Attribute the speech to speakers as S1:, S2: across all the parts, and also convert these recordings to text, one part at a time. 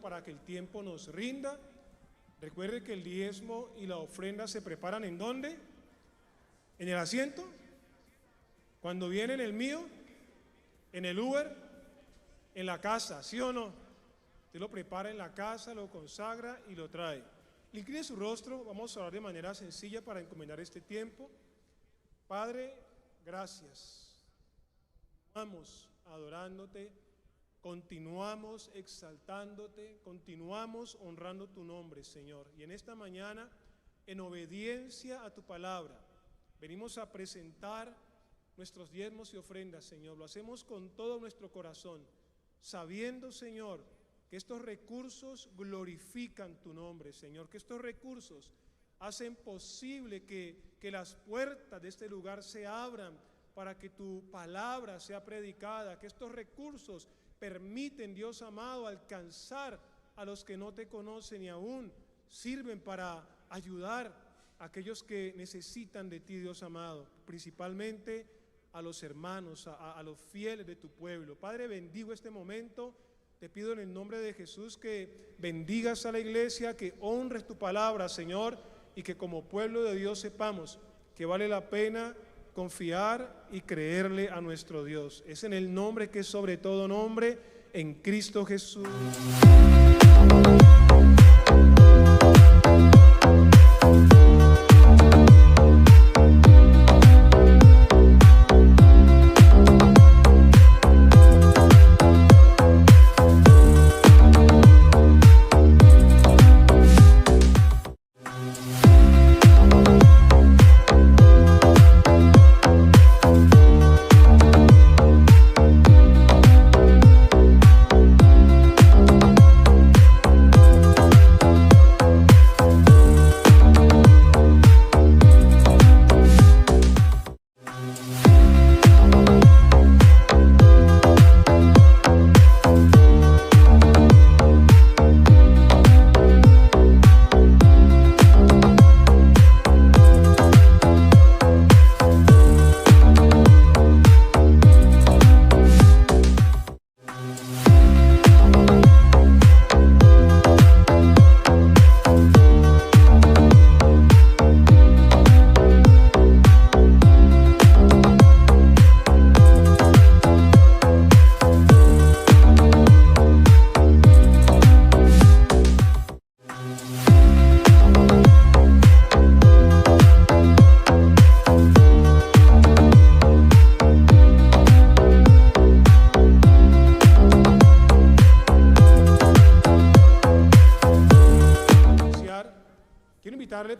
S1: para que el tiempo nos rinda. Recuerde que el diezmo y la ofrenda se preparan ¿en dónde? ¿En el asiento? Cuando viene en el mío, en el Uber, en la casa, ¿sí o no? Usted lo prepara en la casa, lo consagra y lo trae. Incline su rostro, vamos a orar de manera sencilla para encomendar este tiempo. Padre, gracias. Vamos adorándote, continuamos exaltándote, continuamos honrando tu nombre, Señor. Y en esta mañana, en obediencia a tu palabra, venimos a presentar nuestros diezmos y ofrendas, Señor. Lo hacemos con todo nuestro corazón, sabiendo, Señor, que estos recursos glorifican tu nombre, Señor, que estos recursos hacen posible que las puertas de este lugar se abran para que tu palabra sea predicada, que estos recursos permiten, Dios amado, alcanzar a los que no te conocen y aún sirven para ayudar a aquellos que necesitan de ti, Dios amado, principalmente a los hermanos, a los fieles de tu pueblo. Padre, bendigo este momento. Te pido en el nombre de Jesús que bendigas a la iglesia, que honres tu palabra, Señor, y que como pueblo de Dios sepamos que vale la pena confiar y creerle a nuestro Dios. Es en el nombre que es sobre todo nombre, en Cristo Jesús.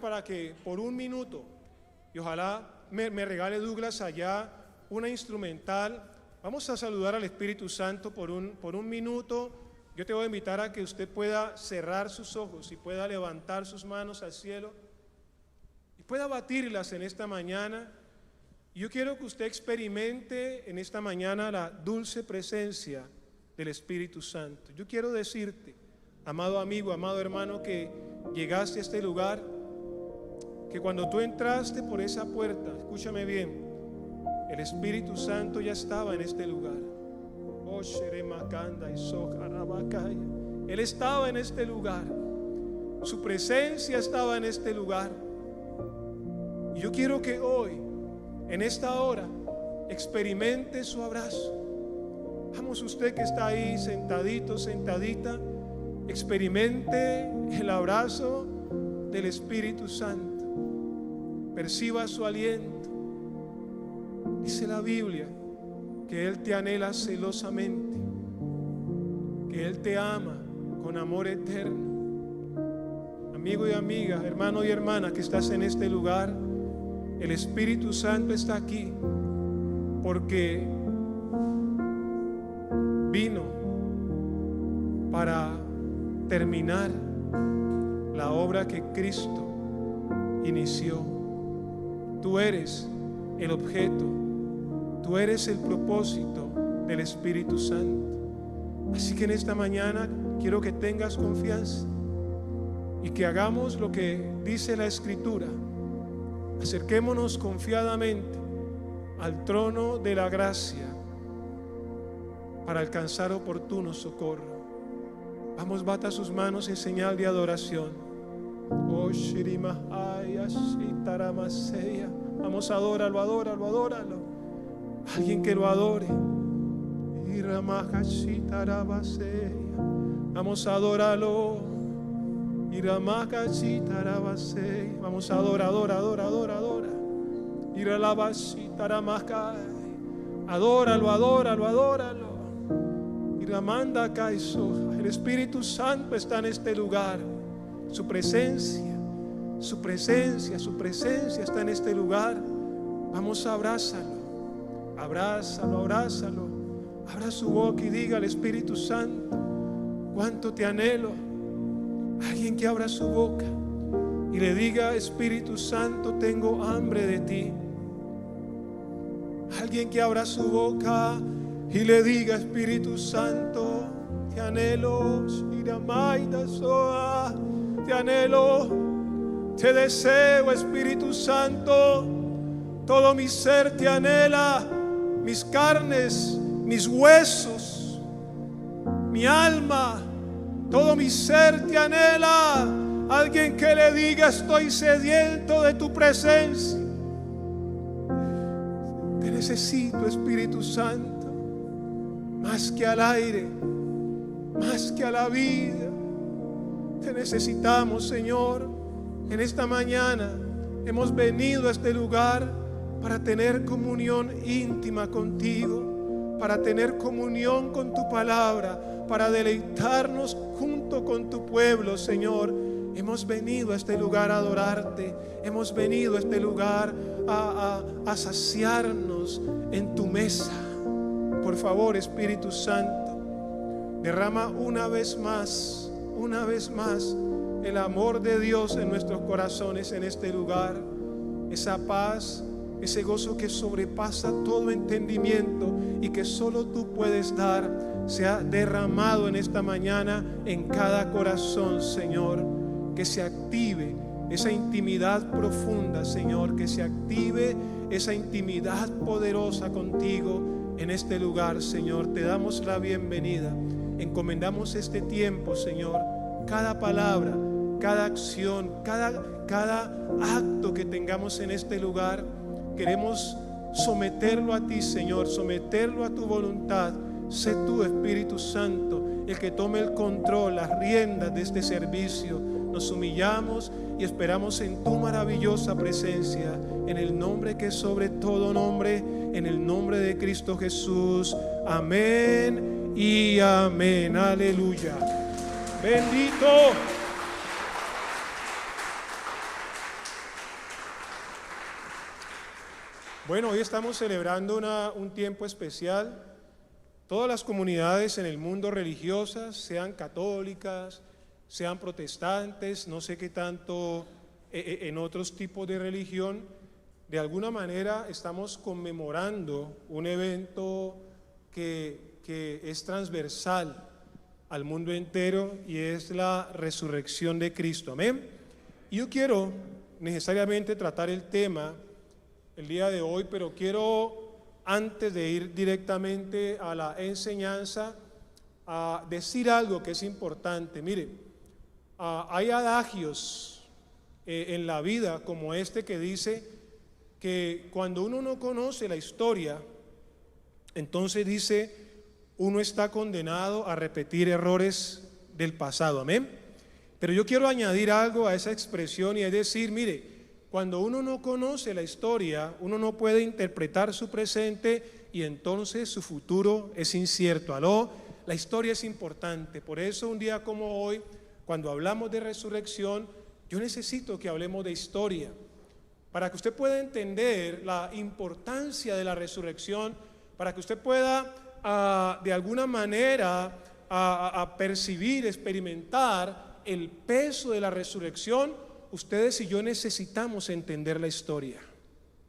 S1: Para que por un minuto, y ojalá me regale Douglas allá una instrumental, vamos a saludar al Espíritu Santo por un minuto. Yo te voy a invitar a que usted pueda cerrar sus ojos y pueda levantar sus manos al cielo y pueda batirlas en esta mañana. Y yo quiero que usted experimente en esta mañana la dulce presencia del Espíritu Santo. Yo quiero decirte, amado amigo, amado hermano, que llegaste a este lugar, que cuando tú entraste por esa puerta, escúchame bien, el Espíritu Santo ya estaba en este lugar. Él estaba en este lugar, su presencia estaba en este lugar. Y yo quiero que hoy, en esta hora, experimente su abrazo. Vamos, usted que está ahí sentadito, sentadita, experimente el abrazo del Espíritu Santo. Perciba su aliento. Dice la Biblia que Él te anhela celosamente, que Él te ama con amor eterno. Amigo y amiga, hermano y hermana que estás en este lugar, el Espíritu Santo está aquí porque vino para terminar la obra que Cristo inició. Tú eres el objeto, tú eres el propósito del Espíritu Santo. Así que en esta mañana quiero que tengas confianza y que hagamos lo que dice la Escritura. Acerquémonos confiadamente al trono de la gracia para alcanzar oportuno socorro. Vamos, bata sus manos en señal de adoración. Oh, Shirimahaya, Shitaramaseya. Vamos, adóralo, adóralo, adóralo. Alguien que lo adore. Iramaha, Shitaramaseya. Vamos a adorarlo. Iramaha, Shitaramaseya. Vamos a adorar, adora, adora, adora, adora. Iralaba, Shitaramaha. Adóralo, adóralo, adóralo. Iramanda Kaiso. El Espíritu Santo está en este lugar. Su presencia, su presencia, su presencia está en este lugar. Vamos, abrázalo, abrázalo, abrázalo. Abra su boca y diga al Espíritu Santo: cuánto te anhelo. Alguien que abra su boca y le diga: Espíritu Santo, tengo hambre de ti. Alguien que abra su boca y le diga: Espíritu Santo, te anhelo. Te anhelo, te deseo, Espíritu Santo. Todo mi ser te anhela, mis carnes, mis huesos, mi alma, todo mi ser te anhela. Alguien que le diga: estoy sediento de tu presencia. Te necesito, Espíritu Santo, más que al aire, más que a la vida. Te necesitamos, Señor. En esta mañana hemos venido a este lugar para tener comunión íntima contigo, para tener comunión con tu palabra, para deleitarnos junto con tu pueblo, Señor. Hemos venido a este lugar a adorarte. Hemos venido a este lugar a saciarnos en tu mesa. Por favor, Espíritu Santo, derrama una vez más el amor de Dios en nuestros corazones en este lugar. Esa paz, ese gozo que sobrepasa todo entendimiento y que solo tú puedes dar, sea derramado en esta mañana en cada corazón, Señor. Que se active esa intimidad profunda, Señor. Que se active esa intimidad poderosa contigo en este lugar, Señor. Te damos la bienvenida. Encomendamos este tiempo, Señor. Cada palabra, cada acción, cada acto que tengamos en este lugar, queremos someterlo a ti, Señor, someterlo a tu voluntad. Sé tú, Espíritu Santo, el que tome el control, las riendas de este servicio. Nos humillamos y esperamos en tu maravillosa presencia, en el nombre que es sobre todo nombre, en el nombre de Cristo Jesús. Amén y amén. Aleluya. Bendito. Bueno, hoy estamos celebrando un tiempo especial. Todas las comunidades en el mundo religiosas, sean católicas, sean protestantes, no sé qué tanto en otros tipos de religión, de alguna manera estamos conmemorando un evento que es transversal al mundo entero, y es la resurrección de Cristo. Amén. Y yo quiero necesariamente tratar el tema el día de hoy, pero quiero, antes de ir directamente a la enseñanza, a decir algo que es importante. Mire, hay adagios en la vida como este que dice que cuando uno no conoce la historia, entonces dice, uno está condenado a repetir errores del pasado. Amén. Pero yo quiero añadir algo a esa expresión, y es decir, mire, cuando uno no conoce la historia, uno no puede interpretar su presente, y entonces su futuro es incierto. Aló, la historia es importante. Por eso un día como hoy, cuando hablamos de resurrección, yo necesito que hablemos de historia, para que usted pueda entender la importancia de la resurrección, para que usted pueda de alguna manera a percibir, experimentar el peso de la resurrección. Ustedes y yo necesitamos entender la historia.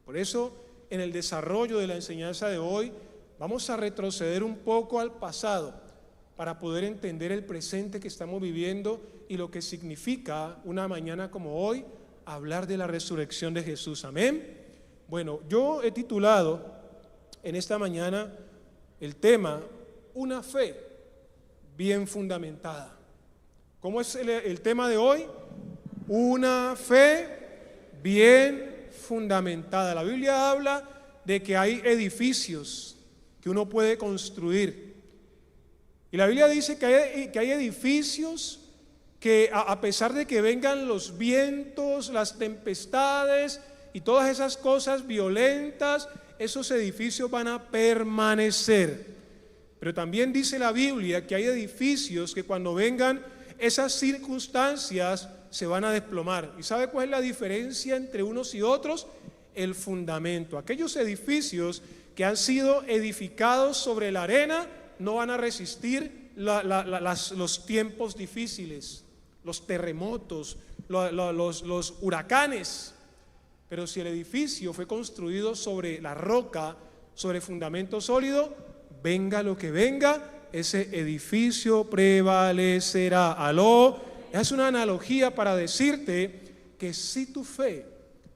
S1: Por eso, en el desarrollo de la enseñanza de hoy, vamos a retroceder un poco al pasado para poder entender el presente que estamos viviendo y lo que significa una mañana como hoy hablar de la resurrección de Jesús. Amén. Bueno, yo he titulado en esta mañana el tema: una fe bien fundamentada. ¿Cómo es el tema de hoy? Una fe bien fundamentada. La Biblia habla de que hay edificios que uno puede construir. Y la Biblia dice que hay edificios que a pesar de que vengan los vientos, las tempestades y todas esas cosas violentas, esos edificios van a permanecer. Pero también dice la Biblia que hay edificios que cuando vengan esas circunstancias se van a desplomar. ¿Y sabe cuál es la diferencia entre unos y otros? El fundamento. Aquellos edificios que han sido edificados sobre la arena no van a resistir los tiempos difíciles, los terremotos, los huracanes. Pero si el edificio fue construido sobre la roca, sobre fundamento sólido, venga lo que venga, ese edificio prevalecerá. Aló, es una analogía para decirte que si tu fe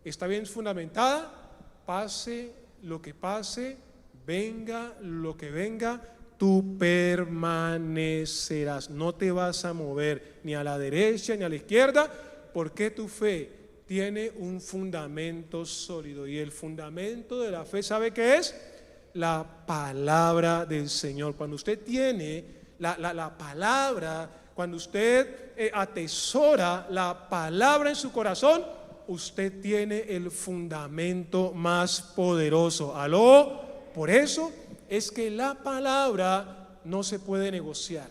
S1: está bien fundamentada, pase lo que pase, venga lo que venga, tú permanecerás. No te vas a mover ni a la derecha ni a la izquierda, porque tu fe tiene un fundamento sólido. Y el fundamento de la fe, ¿sabe qué es? La palabra del Señor. Cuando usted tiene la palabra, cuando usted atesora la palabra en su corazón, usted tiene el fundamento más poderoso. Aló, por eso es que la palabra no se puede negociar.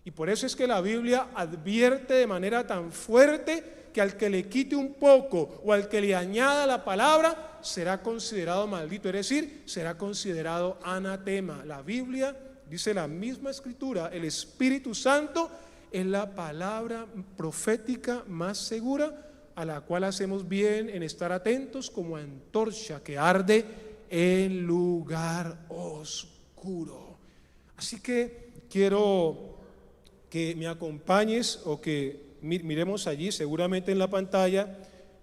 S1: Y por eso es que la Biblia advierte de manera tan fuerte que al que le quite un poco o al que le añada la palabra será considerado maldito, es decir, será considerado anatema. La Biblia dice, la misma escritura, el Espíritu Santo es la palabra profética más segura, a la cual hacemos bien en estar atentos como antorcha que arde en lugar oscuro. Así que quiero que me acompañes o que miremos allí, seguramente en la pantalla.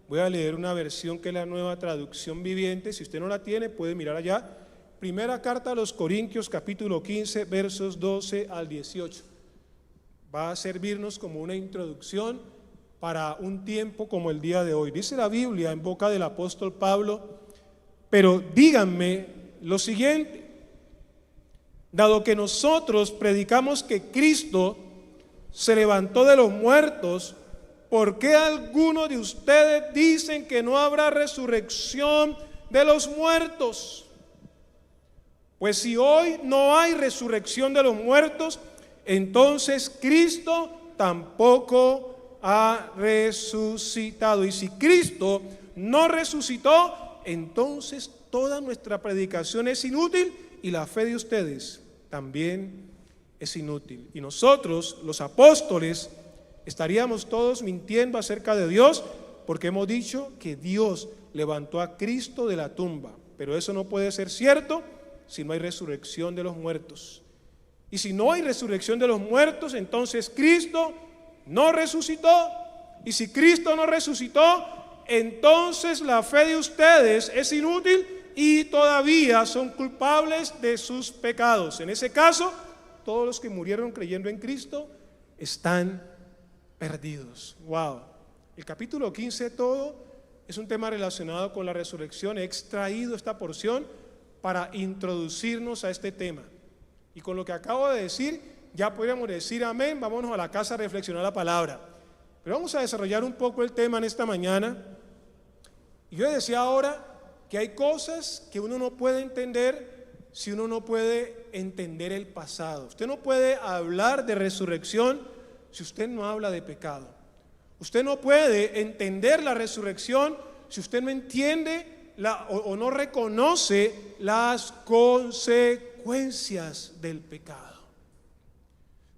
S1: Voy a leer una versión que es la Nueva Traducción Viviente. Si usted no la tiene, puede mirar allá. Primera carta a los Corintios, capítulo 15, versos 12 al 18. Va a servirnos como una introducción para un tiempo como el día de hoy. Dice la Biblia en boca del apóstol Pablo: pero díganme lo siguiente, dado que nosotros predicamos que Cristo se levantó de los muertos, ¿por qué algunos de ustedes dicen que no habrá resurrección de los muertos? Pues si hoy no hay resurrección de los muertos, entonces Cristo tampoco ha resucitado. Y si Cristo no resucitó, entonces toda nuestra predicación es inútil y la fe de ustedes también es inútil. Y nosotros, los apóstoles, estaríamos todos mintiendo acerca de Dios, porque hemos dicho que Dios levantó a Cristo de la tumba. Pero eso no puede ser cierto si no hay resurrección de los muertos. Y si no hay resurrección de los muertos, entonces Cristo no resucitó. Y si Cristo no resucitó, entonces la fe de ustedes es inútil y todavía son culpables de sus pecados. En ese caso, todos los que murieron creyendo en Cristo están perdidos. Wow. El capítulo 15 todo es un tema relacionado con la resurrección. He extraído esta porción para introducirnos a este tema. Y con lo que acabo de decir, ya podríamos decir amén. Vámonos a la casa a reflexionar la palabra. Pero vamos a desarrollar un poco el tema en esta mañana. Y yo decía ahora que hay cosas que uno no puede entender si uno no puede entender el pasado. Usted no puede hablar de resurrección si usted no habla de pecado. Usted no puede entender la resurrección si usted no entiende o no reconoce las consecuencias del pecado.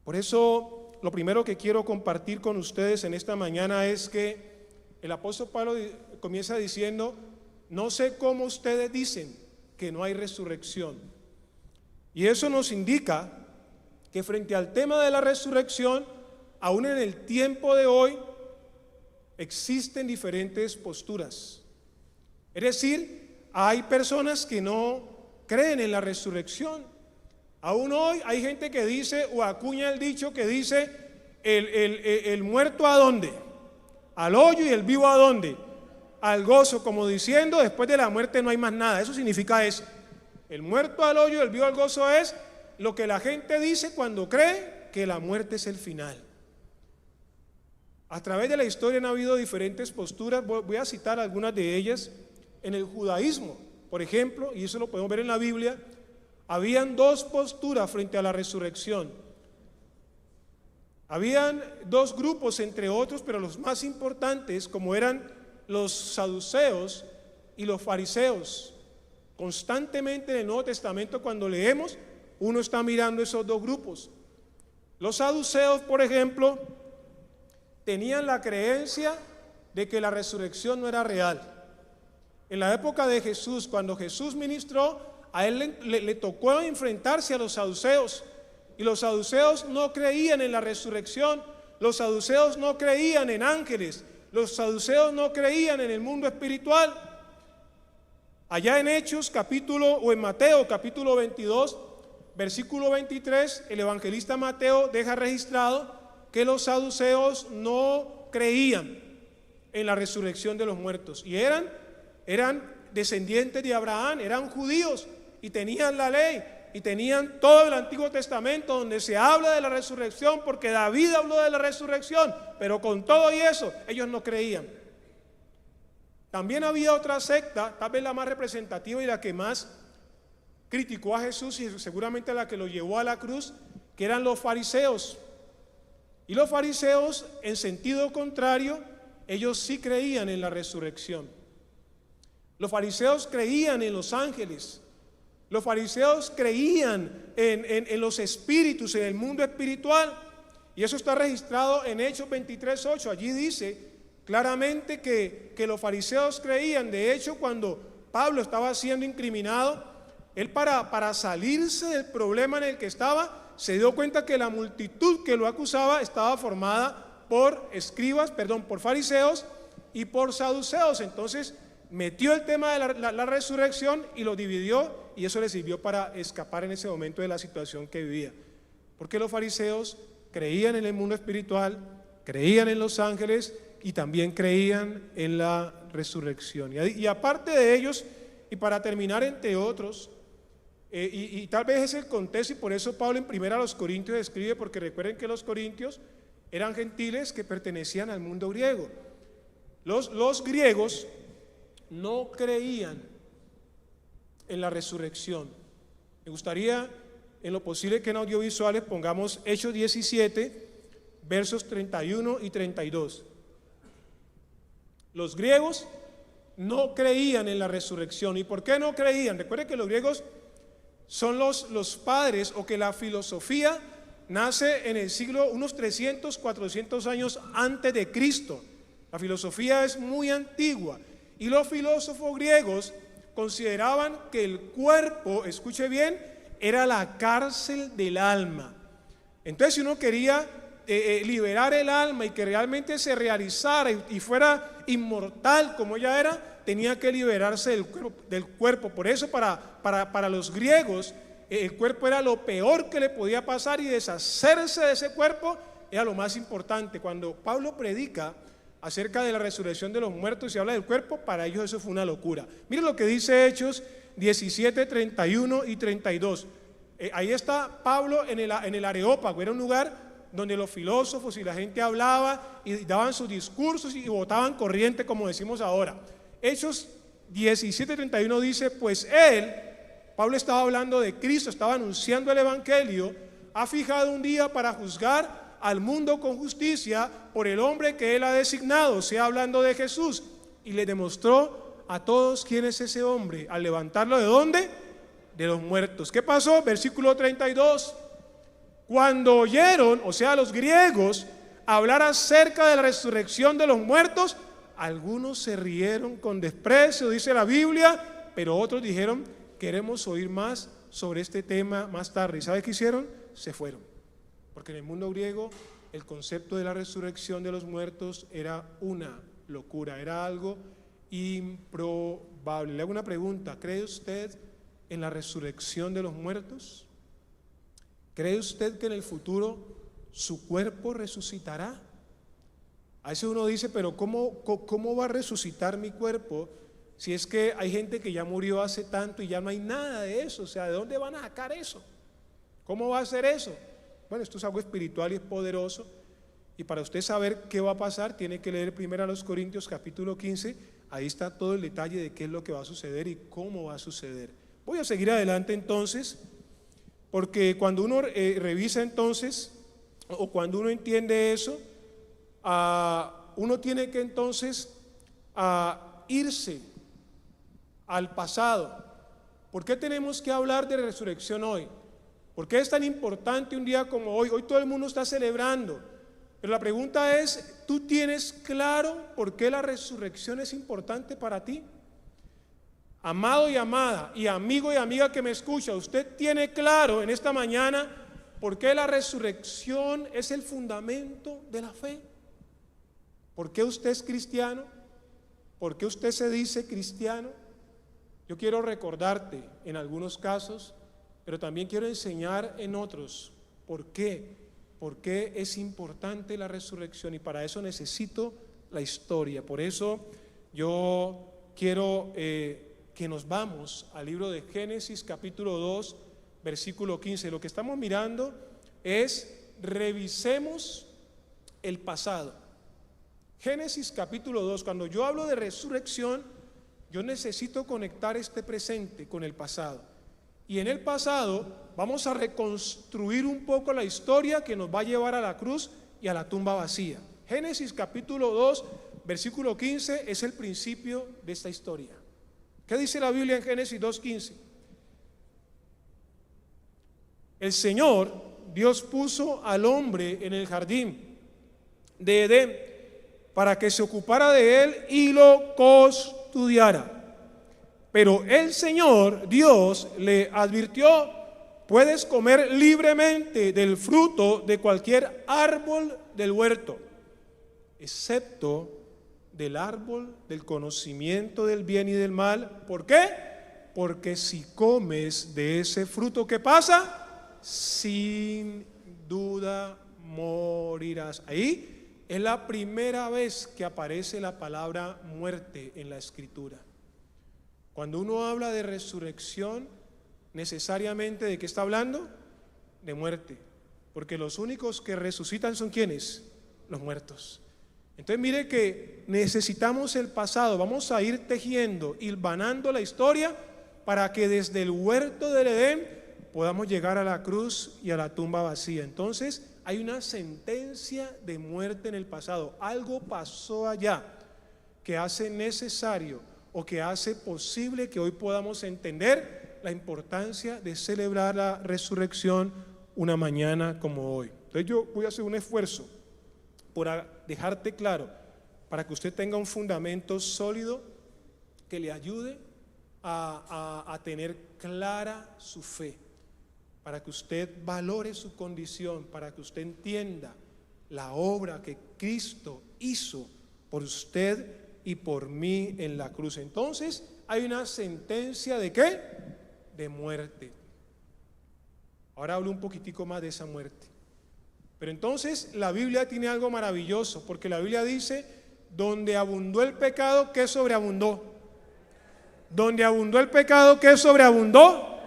S1: Por eso, lo primero que quiero compartir con ustedes en esta mañana es que el apóstol Pablo comienza diciendo: no sé cómo ustedes dicen que no hay resurrección. Y eso nos indica que frente al tema de la resurrección, aún en el tiempo de hoy, existen diferentes posturas. Es decir, hay personas que no creen en la resurrección. Aún hoy hay gente que dice o acuña el dicho que dice: el muerto ¿a dónde? Al hoyo, y el vivo ¿a dónde? Al gozo, como diciendo, después de la muerte no hay más nada. Eso significa eso. El muerto al hoyo, el vivo al gozo es lo que la gente dice cuando cree que la muerte es el final. A través de la historia han habido diferentes posturas, voy a citar algunas de ellas. En el judaísmo, por ejemplo, y eso lo podemos ver en la Biblia, habían dos posturas frente a la resurrección. Habían dos grupos, entre otros, pero los más importantes, como eran los saduceos y los fariseos. Constantemente en el Nuevo Testamento, cuando leemos, uno está mirando esos dos grupos. Los saduceos, por ejemplo, tenían la creencia de que la resurrección no era real. En la época de Jesús, cuando Jesús ministró, a él le tocó enfrentarse a los saduceos, y los saduceos no creían en la resurrección, los saduceos no creían en ángeles, los saduceos no creían en el mundo espiritual. Allá en Hechos en Mateo capítulo 22, versículo 23, el evangelista Mateo deja registrado que los saduceos no creían en la resurrección de los muertos, y eran descendientes de Abraham, eran judíos y tenían la ley y tenían todo el Antiguo Testamento donde se habla de la resurrección, porque David habló de la resurrección, pero con todo y eso ellos no creían. También había otra secta, tal vez la más representativa y la que más criticó a Jesús, y seguramente la que lo llevó a la cruz, que eran los fariseos. Y los fariseos, en sentido contrario, ellos sí creían en la resurrección. Los fariseos creían en los ángeles. Los fariseos creían en los espíritus, en el mundo espiritual. Y eso está registrado en Hechos 23:8. Allí dice claramente que los fariseos creían. De hecho, cuando Pablo estaba siendo incriminado, él para salirse del problema en el que estaba, se dio cuenta que la multitud que lo acusaba estaba formada por por fariseos y por saduceos. Entonces metió el tema de la resurrección y lo dividió, y eso le sirvió para escapar en ese momento de la situación que vivía. Porque los fariseos creían en el mundo espiritual, creían en los ángeles y también creían en la resurrección. Y aparte de ellos, y para terminar, entre otros, y tal vez es el contexto, y por eso Pablo en 1 Corintios escribe, porque recuerden que los corintios eran gentiles que pertenecían al mundo griego. Los griegos no creían en la resurrección. Me gustaría, en lo posible, que en audiovisuales pongamos Hechos 17, versos 31 y 32. Los griegos no creían en la resurrección. ¿Y por qué no creían? Recuerden que los griegos son los padres, o que la filosofía nace en el siglo unos 300, 400 años antes de Cristo. La filosofía es muy antigua, y los filósofos griegos consideraban que el cuerpo, escuche bien, era la cárcel del alma. Entonces, si uno quería liberar el alma y que realmente se realizara y fuera inmortal como ella era, tenía que liberarse del cuerpo. Por eso para los griegos el cuerpo era lo peor que le podía pasar, y deshacerse de ese cuerpo era lo más importante. Cuando Pablo predica acerca de la resurrección de los muertos y habla del cuerpo, para ellos eso fue una locura. Miren lo que dice Hechos 17, 31 y 32. Ahí está Pablo en el Areópago. Era un lugar donde los filósofos y la gente hablaba y daban sus discursos y botaban corriente, como decimos ahora. Hechos 17, 31 dice: pues él, Pablo estaba hablando de Cristo, estaba anunciando el evangelio, ha fijado un día para juzgar al mundo con justicia por el hombre que él ha designado, o sea, hablando de Jesús, y le demostró a todos quién es ese hombre al levantarlo ¿de dónde? De los muertos. ¿Qué pasó? Versículo 32. Cuando oyeron, o sea, los griegos, hablar acerca de la resurrección de los muertos, algunos se rieron con desprecio, dice la Biblia, pero otros dijeron: queremos oír más sobre este tema más tarde. ¿Y sabes qué hicieron? Se fueron. Porque en el mundo griego el concepto de la resurrección de los muertos era una locura, era algo improbable. Le hago una pregunta: ¿cree usted en la resurrección de los muertos? ¿Cree usted que en el futuro su cuerpo resucitará. A veces uno dice, pero ¿cómo va a resucitar mi cuerpo? Si es que hay gente que ya murió hace tanto y ya no hay nada de eso. O sea, ¿de dónde van a sacar eso? ¿Cómo va a ser eso? Bueno, esto es algo espiritual y es poderoso. Y para usted saber qué va a pasar, tiene que leer 1 Corintios capítulo 15. Ahí está todo el detalle de qué es lo que va a suceder y cómo va a suceder. Voy a seguir adelante entonces, porque cuando uno revisa entonces, o cuando uno entiende eso, uno tiene que entonces irse al pasado. ¿Por qué tenemos que hablar de resurrección hoy? ¿Por qué es tan importante un día como hoy? Hoy todo el mundo está celebrando, pero la pregunta es, ¿tú tienes claro por qué la resurrección es importante para ti? Amado y amada, y amigo y amiga que me escucha, ¿usted tiene claro en esta mañana por qué la resurrección es el fundamento de la fe? ¿Por qué usted es cristiano? ¿Por qué usted se dice cristiano? Yo quiero recordarte en algunos casos, pero también quiero enseñar en otros por qué es importante la resurrección, y para eso necesito la historia. Por eso yo quiero que nos vamos al libro de Génesis capítulo 2 versículo 15. Lo que estamos mirando es revisemos el pasado. Génesis capítulo 2, cuando yo hablo de resurrección, yo necesito conectar este presente con el pasado. Y en el pasado vamos a reconstruir un poco la historia que nos va a llevar a la cruz y a la tumba vacía. Génesis capítulo 2, versículo 15 es el principio de esta historia. ¿Qué dice la Biblia en Génesis 2:15? El Señor, Dios puso al hombre en el jardín de Edén para que se ocupara de él y lo custodiara. Pero el Señor, Dios, le advirtió: puedes comer libremente del fruto de cualquier árbol del huerto, excepto del árbol del conocimiento del bien y del mal. ¿Por qué? Porque si comes de ese fruto, ¿qué pasa? Sin duda morirás. Ahí es la primera vez que aparece la palabra muerte en la Escritura. Cuando uno habla de resurrección, necesariamente ¿de qué está hablando? De muerte, porque los únicos que resucitan son ¿quiénes? Los muertos. Entonces mire que necesitamos el pasado, vamos a ir tejiendo, hilvanando la historia para que desde el huerto del Edén podamos llegar a la cruz y a la tumba vacía. Entonces hay una sentencia de muerte en el pasado, algo pasó allá que hace necesario o que hace posible que hoy podamos entender la importancia de celebrar la resurrección una mañana como hoy. Entonces yo voy a hacer un esfuerzo por dejarte claro, para que usted tenga un fundamento sólido que le ayude a tener clara su fe, para que usted valore su condición, para que usted entienda la obra que Cristo hizo por usted y por mí en la cruz. Entonces hay una sentencia ¿de qué? De muerte. Ahora hablo un poquitico más de esa muerte. Pero entonces la Biblia tiene algo maravilloso, porque la Biblia dice: donde abundó el pecado, ¿qué sobreabundó? Donde abundó el pecado, ¿qué sobreabundó?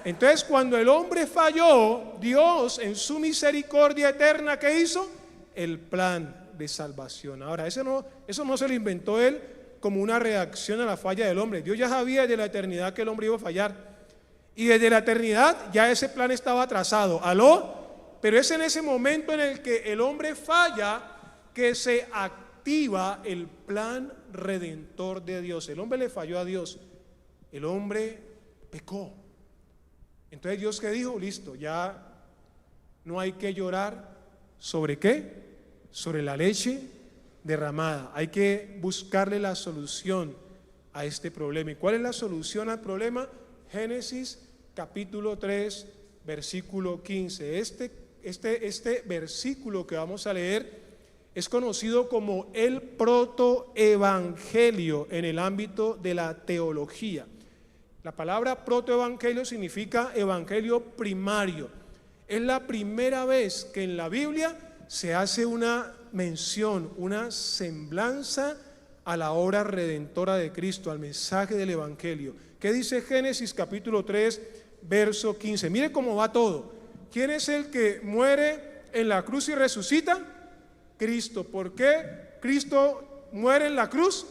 S1: Entonces cuando el hombre falló, Dios en su misericordia eterna, ¿qué hizo? El plan de salvación. Ahora, eso no se lo inventó él como una reacción a la falla del hombre. Dios ya sabía desde la eternidad que el hombre iba a fallar, y desde la eternidad ya ese plan estaba trazado. ¿Aló? Pero es en ese momento en el que el hombre falla que se activa el plan redentor de Dios. El hombre le falló a Dios, el hombre pecó. Entonces Dios, ¿qué dijo? Listo, ya no hay que llorar. ¿Sobre qué? Sobre la leche derramada. Hay que buscarle la solución a este problema. ¿Y cuál es la solución al problema? Génesis capítulo 3 versículo 15. Este versículo que vamos a leer es conocido como el protoevangelio en el ámbito de la teología. La palabra protoevangelio significa evangelio primario. es la primera vez que en la Biblia se hace una mención, una semblanza a la obra redentora de Cristo, al mensaje del Evangelio. ¿Qué dice Génesis capítulo 3, verso 15? Mire cómo va todo. ¿Quién es el que muere en la cruz y resucita? Cristo. ¿Por qué Cristo muere en la cruz?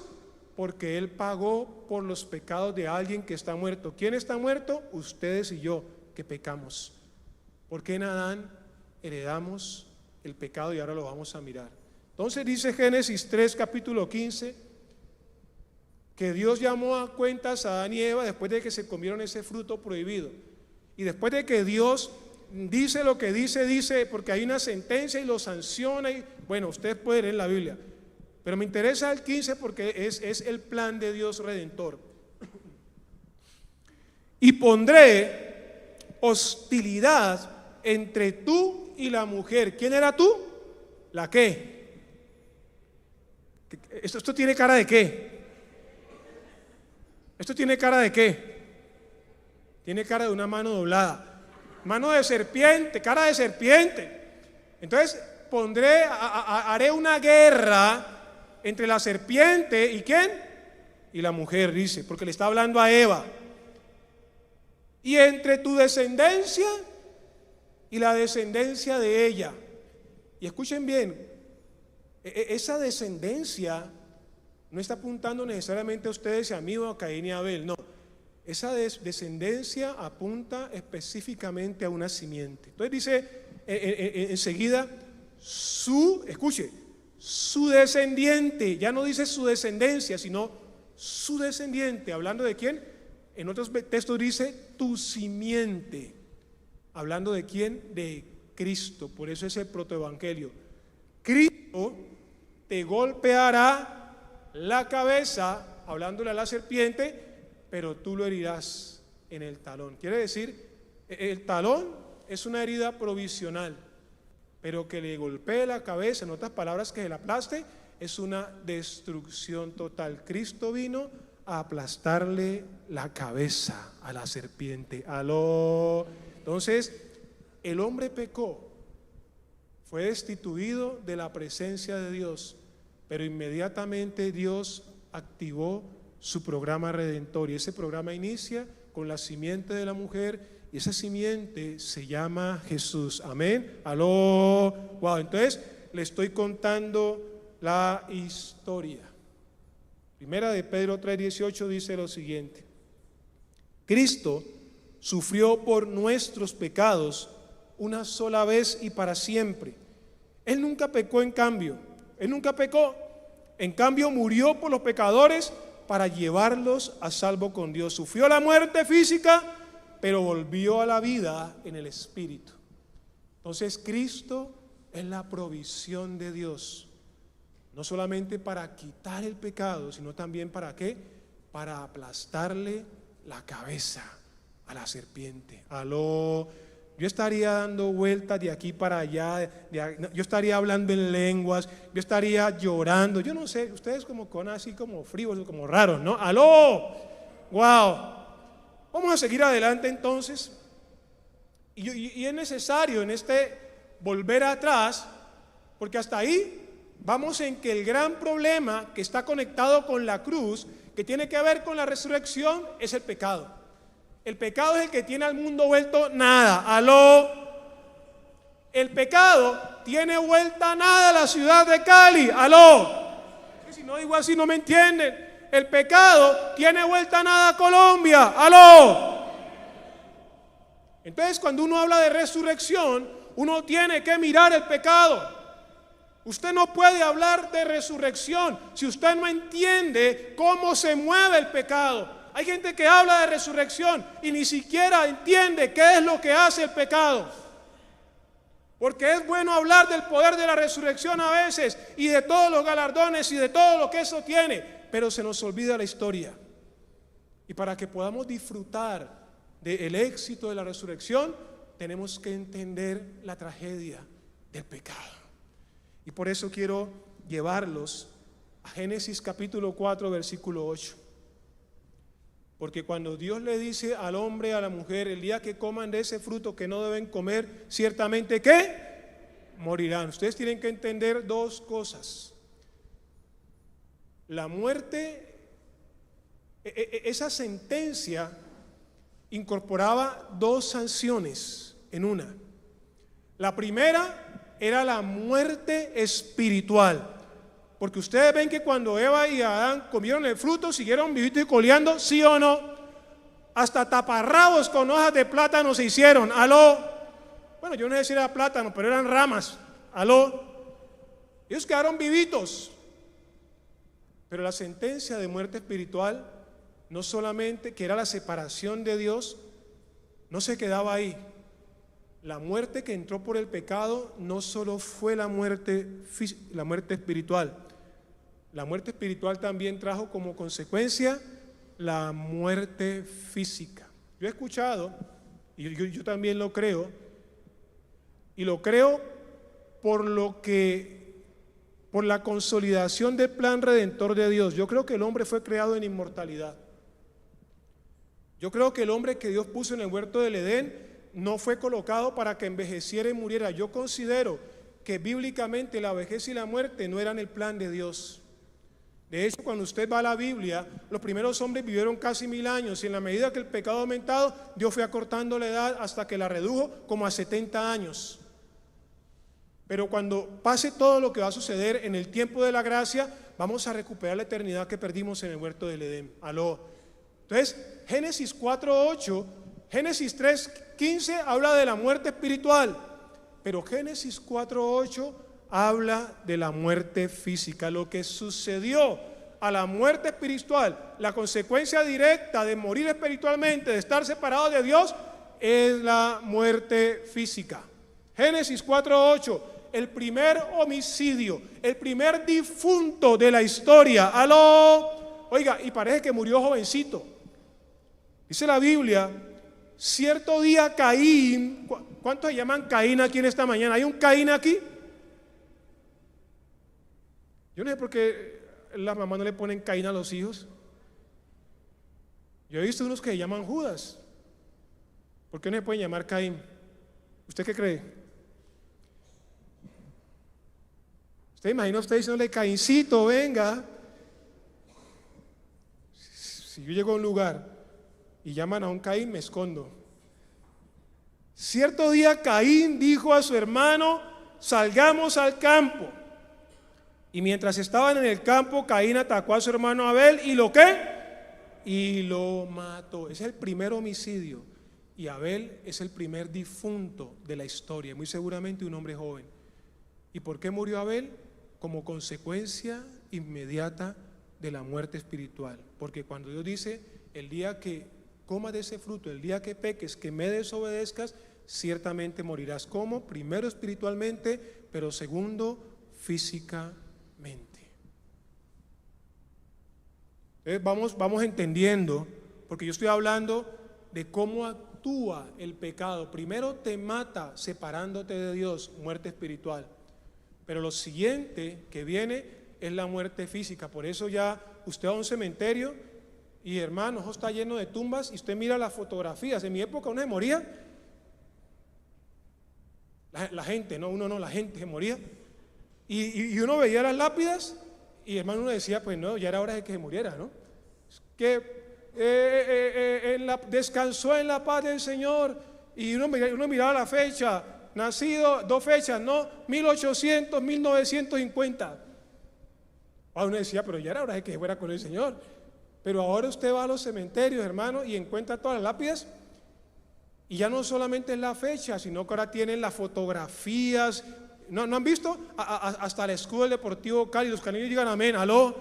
S1: Porque Él pagó por los pecados de alguien que está muerto. ¿Quién está muerto? Ustedes y yo, que pecamos. Porque en Adán heredamos el pecado y ahora lo vamos a mirar. Entonces dice Génesis 3, capítulo 15, que Dios llamó a cuentas a Adán y Eva después de que se comieron ese fruto prohibido. Y después de que Dios dice lo que dice, porque hay una sentencia y lo sanciona. Y, bueno, ustedes pueden leer la Biblia. Pero me interesa el 15 porque es el plan de Dios redentor. Y pondré hostilidad entre tú y la mujer. ¿Quién era tú? ¿La qué? ¿Esto tiene cara de qué? ¿Esto tiene cara de qué? Tiene cara de una mano doblada. Mano de serpiente, cara de serpiente. Entonces haré una guerra entre la serpiente y ¿quién? Y la mujer, dice, porque le está hablando a Eva. Y entre tu descendencia y la descendencia de ella. Y escuchen bien, esa descendencia no está apuntando necesariamente a ustedes y a mí o a Caín y a Abel, no. Esa descendencia apunta específicamente a una simiente. Entonces dice enseguida escuche, su descendiente, ya no dice su descendencia, sino su descendiente. ¿Hablando de quién? En otros textos dice tu simiente. ¿Hablando de quién? De Cristo. Por eso es el protoevangelio. Cristo te golpeará la cabeza, hablándole a la serpiente, pero tú lo herirás en el talón. Quiere decir, el talón es una herida provisional, pero que le golpee la cabeza, en otras palabras, que se la aplaste, es una destrucción total. Cristo vino a aplastarle la cabeza a la serpiente. Aló. Entonces, el hombre pecó, fue destituido de la presencia de Dios, pero inmediatamente Dios activó su programa redentor, y ese programa inicia con la simiente de la mujer, y esa simiente se llama Jesús. Amén. Aló. Wow, entonces le estoy contando la historia. Primera de Pedro 3:18 dice lo siguiente: Cristo sufrió por nuestros pecados una sola vez y para siempre. Él nunca pecó, en cambio. Él nunca pecó. En cambio, murió por los pecadores para llevarlos a salvo con Dios. Sufrió la muerte física, pero volvió a la vida en el Espíritu. Entonces, Cristo es la provisión de Dios, no solamente para quitar el pecado, sino también ¿para qué? Para aplastarle la cabeza a la serpiente. Aló. Yo estaría dando vueltas de aquí para allá, yo estaría hablando en lenguas, yo estaría llorando, yo no sé, ustedes como así como fríos, como raros, ¿no? ¡Aló! ¡Wow! Vamos a seguir adelante entonces. Y es necesario en volver atrás, porque hasta ahí vamos en que el gran problema que está conectado con la cruz, que tiene que ver con la resurrección, es el pecado. El pecado es el que tiene al mundo vuelto nada. Aló. El pecado tiene vuelta nada a la ciudad de Cali. Aló. Si no digo así no me entienden. El pecado tiene vuelta nada a Colombia. Aló. Entonces, cuando uno habla de resurrección, uno tiene que mirar el pecado. Usted no puede hablar de resurrección si usted no entiende cómo se mueve el pecado. Hay gente que habla de resurrección y ni siquiera entiende qué es lo que hace el pecado. Porque es bueno hablar del poder de la resurrección a veces y de todos los galardones y de todo lo que eso tiene, pero se nos olvida la historia. Y para que podamos disfrutar del éxito de la resurrección, tenemos que entender la tragedia del pecado. Y por eso quiero llevarlos a Génesis capítulo 4, versículo 8. Porque cuando Dios le dice al hombre y a la mujer, el día que coman de ese fruto que no deben comer, ciertamente ¿qué? Morirán. Ustedes tienen que entender dos cosas. La muerte, esa sentencia incorporaba dos sanciones en una. La primera era la muerte espiritual. Porque ustedes ven que cuando Eva y Adán comieron el fruto, siguieron vivitos y coleando, ¿sí o no? Hasta taparrabos con hojas de plátano se hicieron. ¿Aló? Bueno, yo no sé si era plátano, pero eran ramas. ¿Aló? Ellos quedaron vivitos. Pero la sentencia de muerte espiritual, no solamente que era la separación de Dios, no se quedaba ahí. La muerte que entró por el pecado no solo fue la muerte espiritual. La muerte espiritual también trajo como consecuencia la muerte física. Yo he escuchado, y yo también lo creo, y lo creo por la consolidación del plan redentor de Dios. Yo creo que el hombre fue creado en inmortalidad. Yo creo que el hombre que Dios puso en el huerto del Edén no fue colocado para que envejeciera y muriera. Yo considero que bíblicamente la vejez y la muerte no eran el plan de Dios. De hecho, cuando usted va a la Biblia, los primeros hombres vivieron casi 1000 años y en la medida que el pecado ha aumentado, Dios fue acortando la edad hasta que la redujo como a 70 años. Pero cuando pase todo lo que va a suceder en el tiempo de la gracia, vamos a recuperar la eternidad que perdimos en el huerto del Edén. Aló. Entonces, Génesis 4:8, Génesis 3:15 habla de la muerte espiritual, pero Génesis 4:8 habla de la muerte física. Lo que sucedió a la muerte espiritual, la consecuencia directa de morir espiritualmente, de estar separado de Dios, es la muerte física. Génesis 4:8, el primer homicidio, el primer difunto de la historia. ¡Aló! Oiga, y parece que murió jovencito. Dice la Biblia, cierto día Caín, ¿cuántos se llaman Caín aquí en esta mañana? ¿Hay un Caín aquí? Yo no sé por qué las mamás no le ponen Caín a los hijos. Yo he visto unos que se llaman Judas. ¿Por qué no se pueden llamar Caín? ¿Usted qué cree? ¿Usted imagina usted diciéndole Caíncito, venga? Si yo llego a un lugar y llaman a un Caín, me escondo. Cierto día Caín dijo a su hermano, salgamos al campo. Y mientras estaban en el campo, Caín atacó a su hermano Abel y ¿lo qué? Y lo mató. Es el primer homicidio. Y Abel es el primer difunto de la historia, muy seguramente un hombre joven. ¿Y por qué murió Abel? Como consecuencia inmediata de la muerte espiritual. Porque cuando Dios dice, el día que comas de ese fruto, el día que peques, que me desobedezcas, ciertamente morirás. ¿Cómo? Primero espiritualmente, pero segundo físicamente. Entonces vamos entendiendo, porque yo estoy hablando de cómo actúa el pecado. Primero te mata separándote de Dios, muerte espiritual. Pero lo siguiente que viene es la muerte física. Por eso ya usted va a un cementerio y hermano, eso está lleno de tumbas y usted mira las fotografías. En mi época uno se moría, la gente, no, uno no, la gente se moría. Y uno veía las lápidas y hermano uno decía, pues no, ya era hora de que se muriera, ¿no? Que descansó en la paz del Señor y uno miraba la fecha, nacido, 2 fechas, ¿no? 1800, 1950. Ahora uno decía, pero ya era hora de que se fuera con el Señor. Pero ahora usted va a los cementerios, hermano, y encuentra todas las lápidas y ya no solamente es la fecha, sino que ahora tienen las fotografías. ¿No han visto? Hasta el escudo del Deportivo Cali, los caninos digan amén, aló.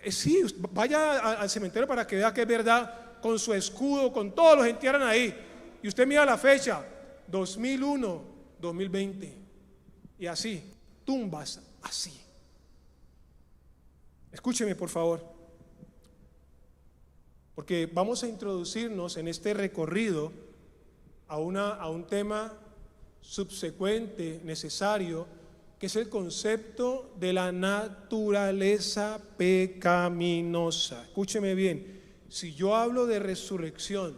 S1: Sí, vaya al cementerio para que vea que es verdad, con su escudo, con todos los entierran ahí. Y usted mira la fecha, 2001, 2020. Y así, tumbas así. Escúcheme por favor, porque vamos a introducirnos en este recorrido a un tema subsecuente, necesario, que es el concepto de la naturaleza pecaminosa. Escúcheme bien, si yo hablo de resurrección,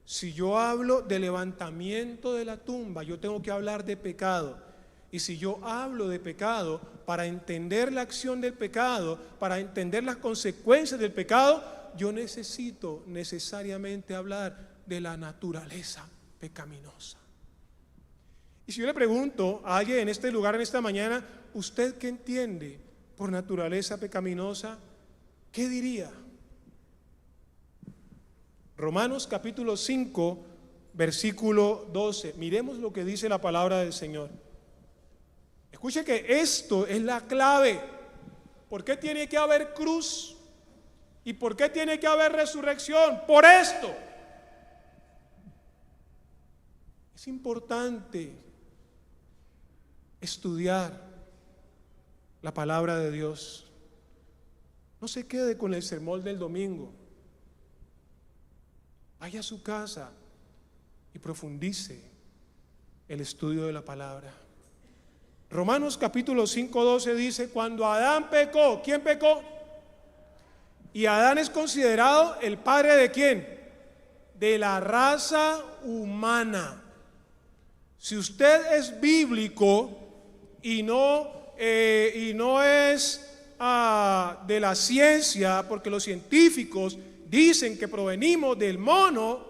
S1: si yo hablo de levantamiento de la tumba, yo tengo que hablar de pecado. Y si yo hablo de pecado, para entender la acción del pecado, para entender las consecuencias del pecado, yo necesito necesariamente hablar de la naturaleza pecaminosa. Y si yo le pregunto a alguien en este lugar, en esta mañana, ¿usted qué entiende por naturaleza pecaminosa? ¿Qué diría? Romanos capítulo 5, versículo 12. Miremos lo que dice la palabra del Señor. Escuche que esto es la clave. ¿Por qué tiene que haber cruz? ¿Y por qué tiene que haber resurrección? Por esto. Es importante estudiar la palabra de Dios. No se quede con el sermón del domingo. Vaya a su casa y profundice el estudio de la palabra. Romanos capítulo 5:12 dice: cuando Adán pecó, ¿quién pecó? Y Adán es considerado el padre ¿de quién? De la raza humana. Si usted es bíblico y no es de la ciencia, porque los científicos dicen que provenimos del mono,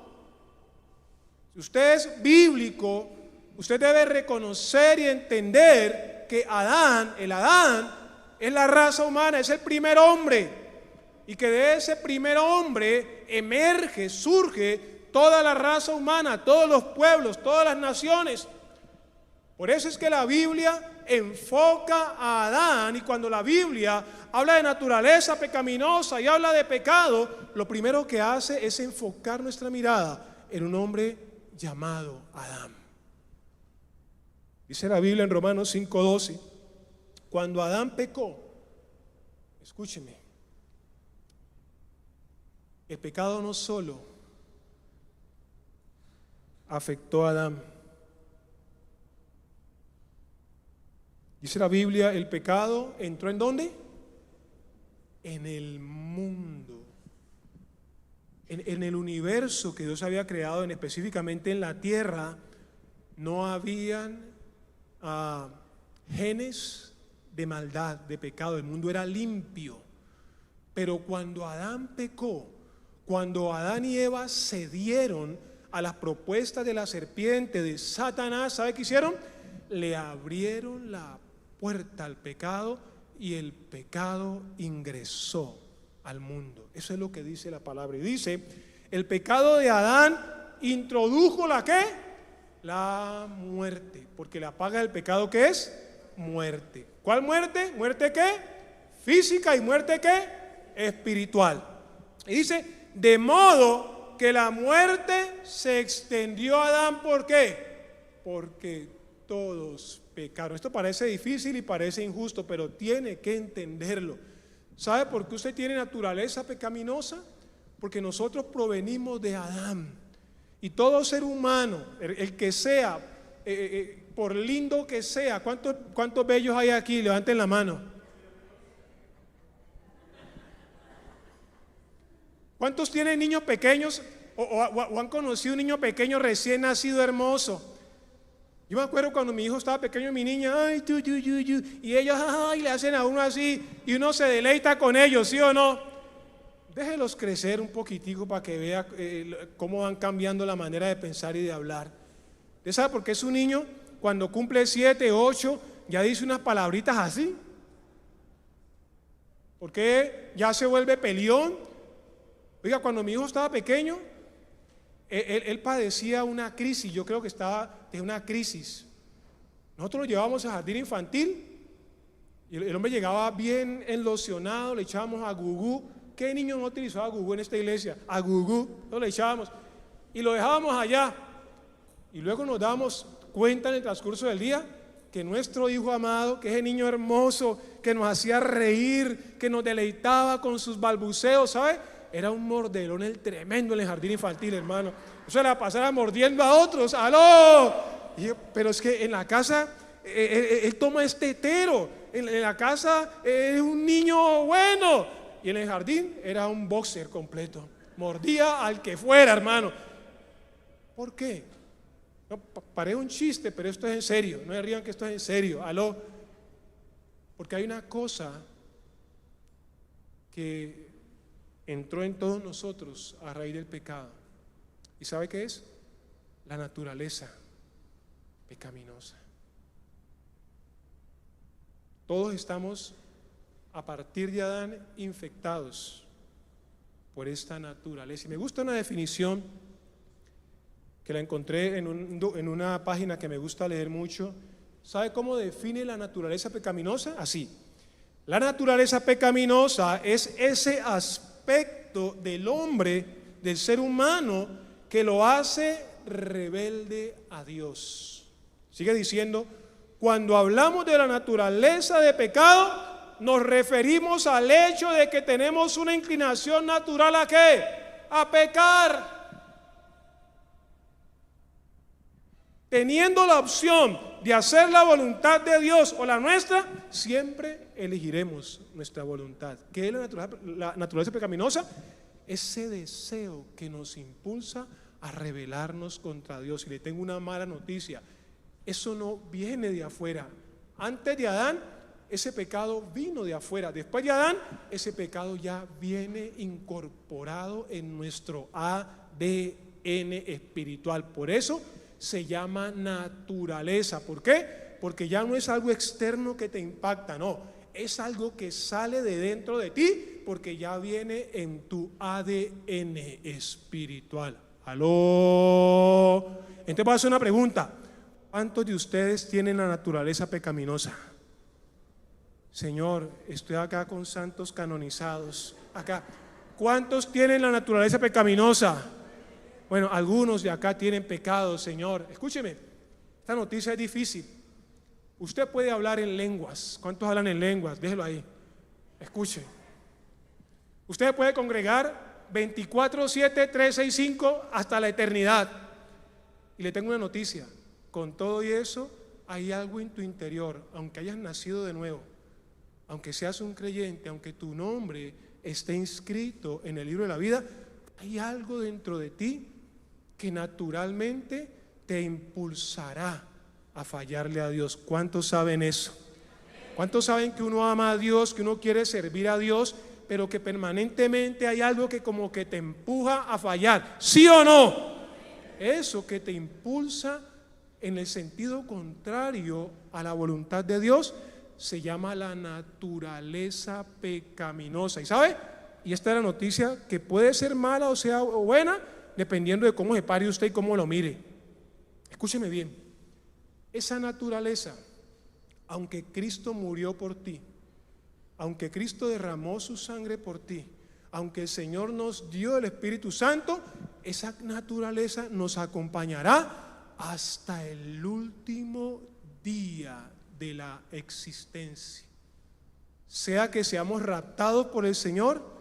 S1: si usted es bíblico, usted debe reconocer y entender que el Adán es la raza humana, es el primer hombre, y que de ese primer hombre emerge, surge toda la raza humana, todos los pueblos, todas las naciones. Por eso es que la Biblia enfoca a Adán, y cuando la Biblia habla de naturaleza pecaminosa y habla de pecado, lo primero que hace es enfocar nuestra mirada en un hombre llamado Adán. Dice la Biblia en Romanos 5:12, cuando Adán pecó, escúcheme, el pecado no solo afectó a Adán. Dice la Biblia, el pecado entró ¿en dónde? En el mundo, en el universo que Dios había creado, específicamente en la tierra. No habían genes de maldad, de pecado. El mundo era limpio. Pero cuando Adán pecó, cuando Adán y Eva cedieron a las propuestas de la serpiente, de Satanás, ¿sabe qué hicieron? Le abrieron la puerta al pecado y el pecado ingresó al mundo. Eso es lo que dice la palabra. Y dice, el pecado de Adán introdujo ¿la qué? La muerte, porque la paga del pecado ¿qué es? Muerte. ¿Cuál muerte? ¿Muerte qué? Física. ¿Y muerte qué? Espiritual. Y dice, de modo que la muerte se extendió a Adán. ¿Por qué? Porque todos pecaron. Esto parece difícil y parece injusto, pero tiene que entenderlo. ¿Sabe por qué usted tiene naturaleza pecaminosa? Porque nosotros provenimos de Adán. Y todo ser humano, el que sea, por lindo que sea, ¿cuántos bellos hay aquí? Levanten la mano. ¿Cuántos tienen niños pequeños o han conocido un niño pequeño recién nacido hermoso? Yo me acuerdo cuando mi hijo estaba pequeño, mi niña, ay, y ellos, ay, le hacen a uno así, y uno se deleita con ellos, ¿sí o no? Déjelos crecer un poquitico para que vea cómo van cambiando la manera de pensar y de hablar. ¿Usted sabe por qué su niño, cuando cumple 7, 8, ya dice unas palabritas así? ¿Por qué ya se vuelve peleón? Oiga, cuando mi hijo estaba pequeño, él padecía una crisis. Yo creo que estaba de una crisis. Nosotros lo llevábamos a jardín infantil y el hombre llegaba bien enlocionado, le echábamos a gugú. ¿Qué niño no utilizaba gugú en esta iglesia? A gugú, lo le echábamos y lo dejábamos allá. Y luego nos dábamos cuenta en el transcurso del día que nuestro hijo amado, que ese niño hermoso, que nos hacía reír, que nos deleitaba con sus balbuceos, ¿sabe? Era un mordelón el tremendo en el jardín infantil, hermano. O sea, la pasaba mordiendo a otros. ¡Aló! Pero es que en la casa él toma este hetero. En la casa es un niño bueno. y en el jardín era un boxer completo. Mordía al que fuera, hermano. ¿Por qué? No, parece un chiste, pero esto es en serio. No se rían que esto es en serio. Aló. Porque hay una cosa que entró en todos nosotros a raíz del pecado. ¿Y sabe qué es? La naturaleza pecaminosa. Todos estamos, a partir de Adán, infectados por esta naturaleza. Y me gusta una definición que la encontré en una página que me gusta leer mucho. ¿Sabe cómo define la naturaleza pecaminosa? Así: la naturaleza pecaminosa es ese aspecto del hombre, del ser humano, que lo hace rebelde a Dios. Sigue diciendo: cuando hablamos de la naturaleza de pecado, nos referimos al hecho de que tenemos una inclinación natural ¿a qué? A pecar. Teniendo la opción de hacer la voluntad de Dios o la nuestra, siempre elegiremos nuestra voluntad. ¿Qué es la naturaleza pecaminosa? Ese deseo que nos impulsa a rebelarnos contra Dios. Y le tengo una mala noticia: eso no viene de afuera. Antes de Adán, ese pecado vino de afuera. Después de Adán, ese pecado ya viene incorporado en nuestro ADN espiritual. Por eso se llama naturaleza. ¿Por qué? Porque ya no es algo externo que te impacta, no, es algo que sale de dentro de ti, porque ya viene en tu ADN espiritual. ¿Aló? Entonces voy a hacer una pregunta: ¿cuántos de ustedes tienen la naturaleza pecaminosa? Señor, estoy acá con santos canonizados acá. ¿Cuántos tienen la naturaleza pecaminosa? Bueno, algunos de acá tienen pecado, Señor. Escúcheme, esta noticia es difícil. Usted puede hablar en lenguas. ¿Cuántos hablan en lenguas? Déjelo ahí. Escuche. Usted puede congregar 24/7, 365 hasta la eternidad. Y le tengo una noticia: con todo y eso, hay algo en tu interior, aunque hayas nacido de nuevo, aunque seas un creyente, aunque tu nombre esté inscrito en el libro de la vida, hay algo dentro de ti que naturalmente te impulsará a fallarle a Dios. ¿Cuántos saben eso? ¿Cuántos saben que uno ama a Dios, que uno quiere servir a Dios, pero que permanentemente hay algo que como que te empuja a fallar? ¿Sí o no? Eso que te impulsa en el sentido contrario a la voluntad de Dios se llama la naturaleza pecaminosa. ¿Y sabe? Y esta es la noticia, que puede ser mala o sea buena, dependiendo de cómo se pare usted y cómo lo mire. Escúcheme bien: esa naturaleza, aunque Cristo murió por ti, aunque Cristo derramó su sangre por ti, aunque el Señor nos dio el Espíritu Santo, esa naturaleza nos acompañará hasta el último día de la existencia, sea que seamos raptados por el Señor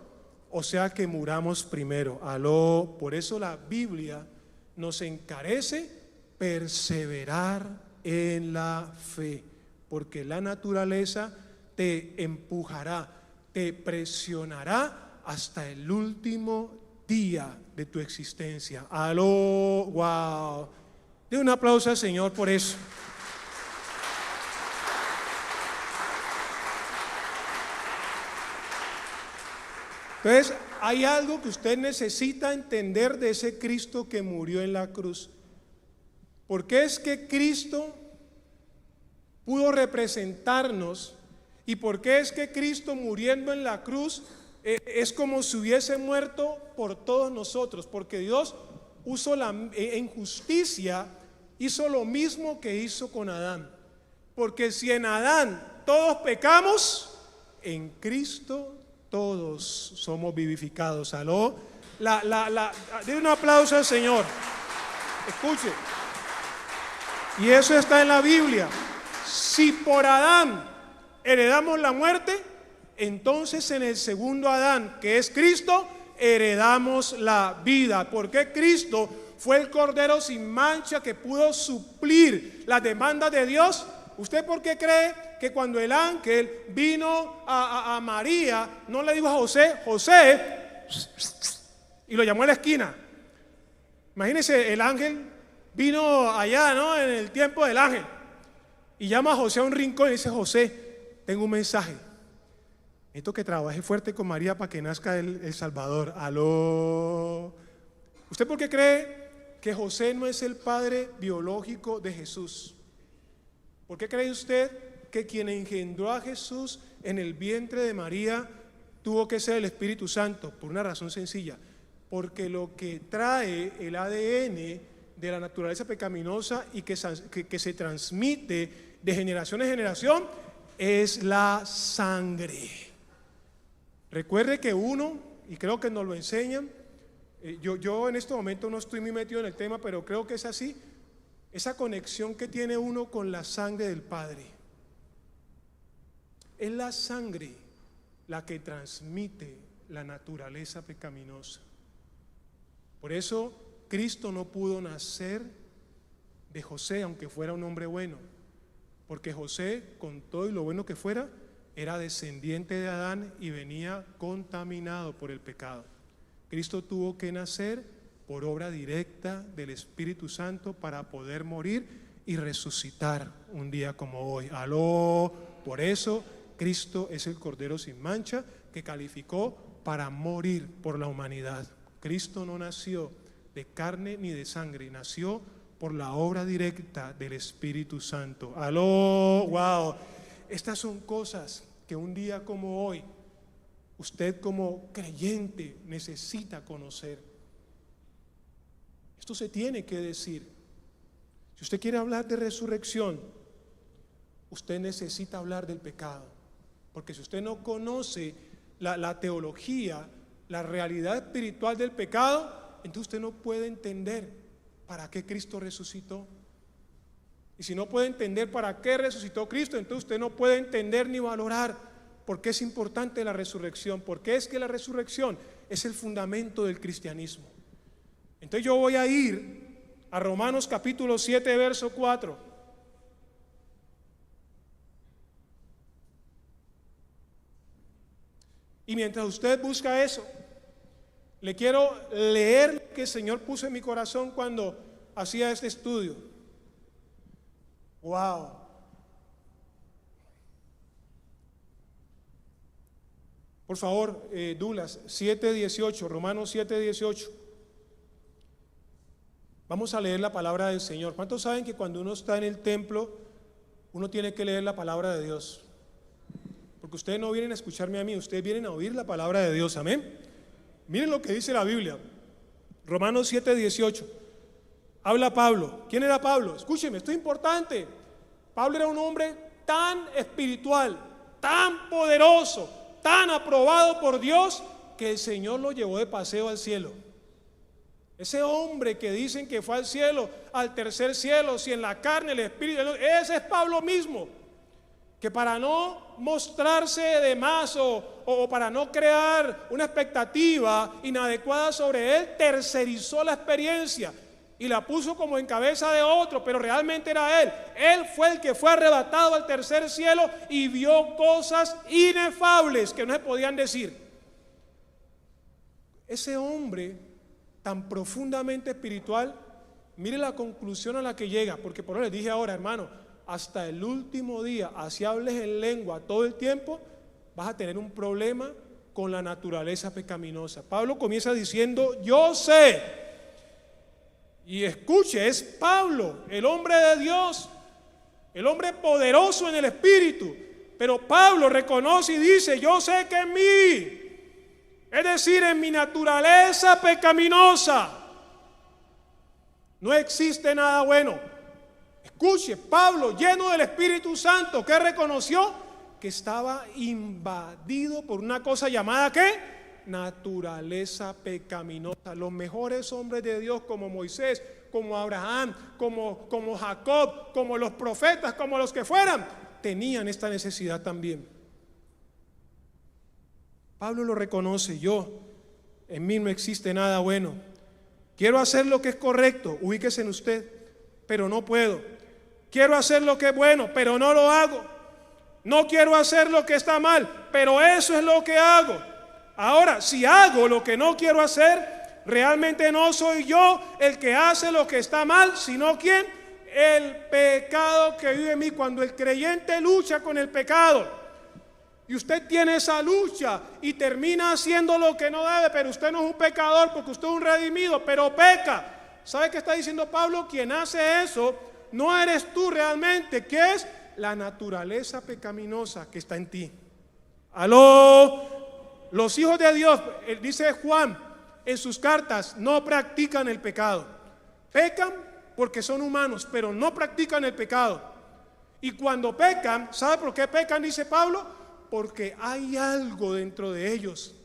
S1: o sea que muramos primero. Aló. Por eso la Biblia nos encarece perseverar en la fe, porque la naturaleza te empujará, te presionará hasta el último día de tu existencia. Aló. Wow. De un aplauso al Señor por eso. Entonces, hay algo que usted necesita entender de ese Cristo que murió en la cruz. ¿Por qué es que Cristo pudo representarnos? ¿Y por qué es que Cristo, muriendo en la cruz, es como si hubiese muerto por todos nosotros? Porque Dios en justicia hizo lo mismo que hizo con Adán. Porque si en Adán todos pecamos, en Cristo todos somos vivificados. ¿Aló? Dile un aplauso al Señor. Escuche. Y eso está en la Biblia. Si por Adán heredamos la muerte, entonces en el segundo Adán, que es Cristo, heredamos la vida. Porque Cristo fue el Cordero sin mancha que pudo suplir las demandas de Dios ¿Usted por qué cree que cuando el ángel vino a María, no le dijo a José, José, y lo llamó a la esquina? Imagínense, el ángel vino allá, ¿no? En el tiempo del ángel, y llama a José a un rincón y dice, José, tengo un mensaje. Esto que trabaje fuerte con María para que nazca el Salvador. Aló. ¿Usted por qué cree que José no es el padre biológico de Jesús? ¿Por qué cree usted que quien engendró a Jesús en el vientre de María tuvo que ser el Espíritu Santo? Por una razón sencilla, porque lo que trae el ADN de la naturaleza pecaminosa y que se transmite de generación en generación es la sangre. Recuerde que uno, y creo que nos lo enseñan, yo en este momento no estoy muy metido en el tema, pero creo que es así, esa conexión que tiene uno con la sangre del Padre. Es la sangre la que transmite la naturaleza pecaminosa. Por eso Cristo no pudo nacer de José, aunque fuera un hombre bueno, porque José, con todo y lo bueno que fuera, era descendiente de Adán y venía contaminado por el pecado. Cristo tuvo que nacer por obra directa del Espíritu Santo para poder morir y resucitar un día como hoy. Aló. Por eso Cristo es el Cordero sin mancha que calificó para morir por la humanidad. Cristo no nació de carne ni de sangre, nació por la obra directa del Espíritu Santo. Aló. Wow. Estas son cosas que un día como hoy usted como creyente necesita conocer. Esto se tiene que decir. Si usted quiere hablar de resurrección, usted necesita hablar del pecado, porque si usted no conoce la teología, la realidad espiritual del pecado, entonces usted no puede entender para qué Cristo resucitó. Y si no puede entender para qué resucitó Cristo, entonces usted no puede entender ni valorar por qué es importante la resurrección, porque es que la resurrección es el fundamento del cristianismo. Entonces yo voy a ir a Romanos capítulo 7, verso 4. Y mientras usted busca eso, le quiero leer lo que el Señor puso en mi corazón cuando hacía este estudio. Wow. Por favor, Dulas, 7:18, Romanos 7:18. Vamos a leer la palabra del Señor. ¿Cuántos saben que cuando uno está en el templo, uno tiene que leer la palabra de Dios? Porque ustedes no vienen a escucharme a mí, ustedes vienen a oír la palabra de Dios, amén. Miren lo que dice la Biblia, Romanos 7:18. Habla Pablo. ¿Quién era Pablo? Escúcheme, esto es importante. Pablo era un hombre tan espiritual, tan poderoso, tan aprobado por Dios, que el Señor lo llevó de paseo al cielo. Ese hombre que dicen que fue al cielo, al tercer cielo, si en la carne, el espíritu, ese es Pablo mismo, que para no mostrarse de más o para no crear una expectativa inadecuada sobre él, tercerizó la experiencia y la puso como en cabeza de otro, pero realmente era él. Él fue el que fue arrebatado al tercer cielo y vio cosas inefables que no se podían decir. Ese hombre tan profundamente espiritual, mire la conclusión a la que llega, porque por eso les dije ahora, hermano, hasta el último día, así hables en lengua todo el tiempo, vas a tener un problema con la naturaleza pecaminosa. Pablo comienza diciendo, yo sé, y escuche, es Pablo, el hombre de Dios, el hombre poderoso en el espíritu, pero Pablo reconoce y dice, yo sé que en mí, es decir, en mi naturaleza pecaminosa, no existe nada bueno. Escuche, Pablo, lleno del Espíritu Santo, ¿qué reconoció? Que estaba invadido por una cosa llamada ¿qué? Naturaleza pecaminosa. Los mejores hombres de Dios como Moisés, como Abraham, como Jacob, como los profetas, como los que fueran, tenían esta necesidad también. Pablo lo reconoce, en mí no existe nada bueno. Quiero hacer lo que es correcto, ubíquese en usted, pero no puedo. Quiero hacer lo que es bueno, pero no lo hago. No quiero hacer lo que está mal, pero eso es lo que hago. Ahora, si hago lo que no quiero hacer, realmente no soy yo el que hace lo que está mal, sino ¿quién? El pecado que vive en mí. Cuando el creyente lucha con el pecado y usted tiene esa lucha y termina haciendo lo que no debe, pero usted no es un pecador porque usted es un redimido, pero peca. ¿Sabe qué está diciendo Pablo? Quien hace eso no eres tú realmente, ¿qué es? La naturaleza pecaminosa que está en ti. Aló. Los hijos de Dios, dice Juan en sus cartas, no practican el pecado. Pecan porque son humanos, pero no practican el pecado. Y cuando pecan, ¿sabe por qué pecan? Dice Pablo, porque hay algo dentro de ellos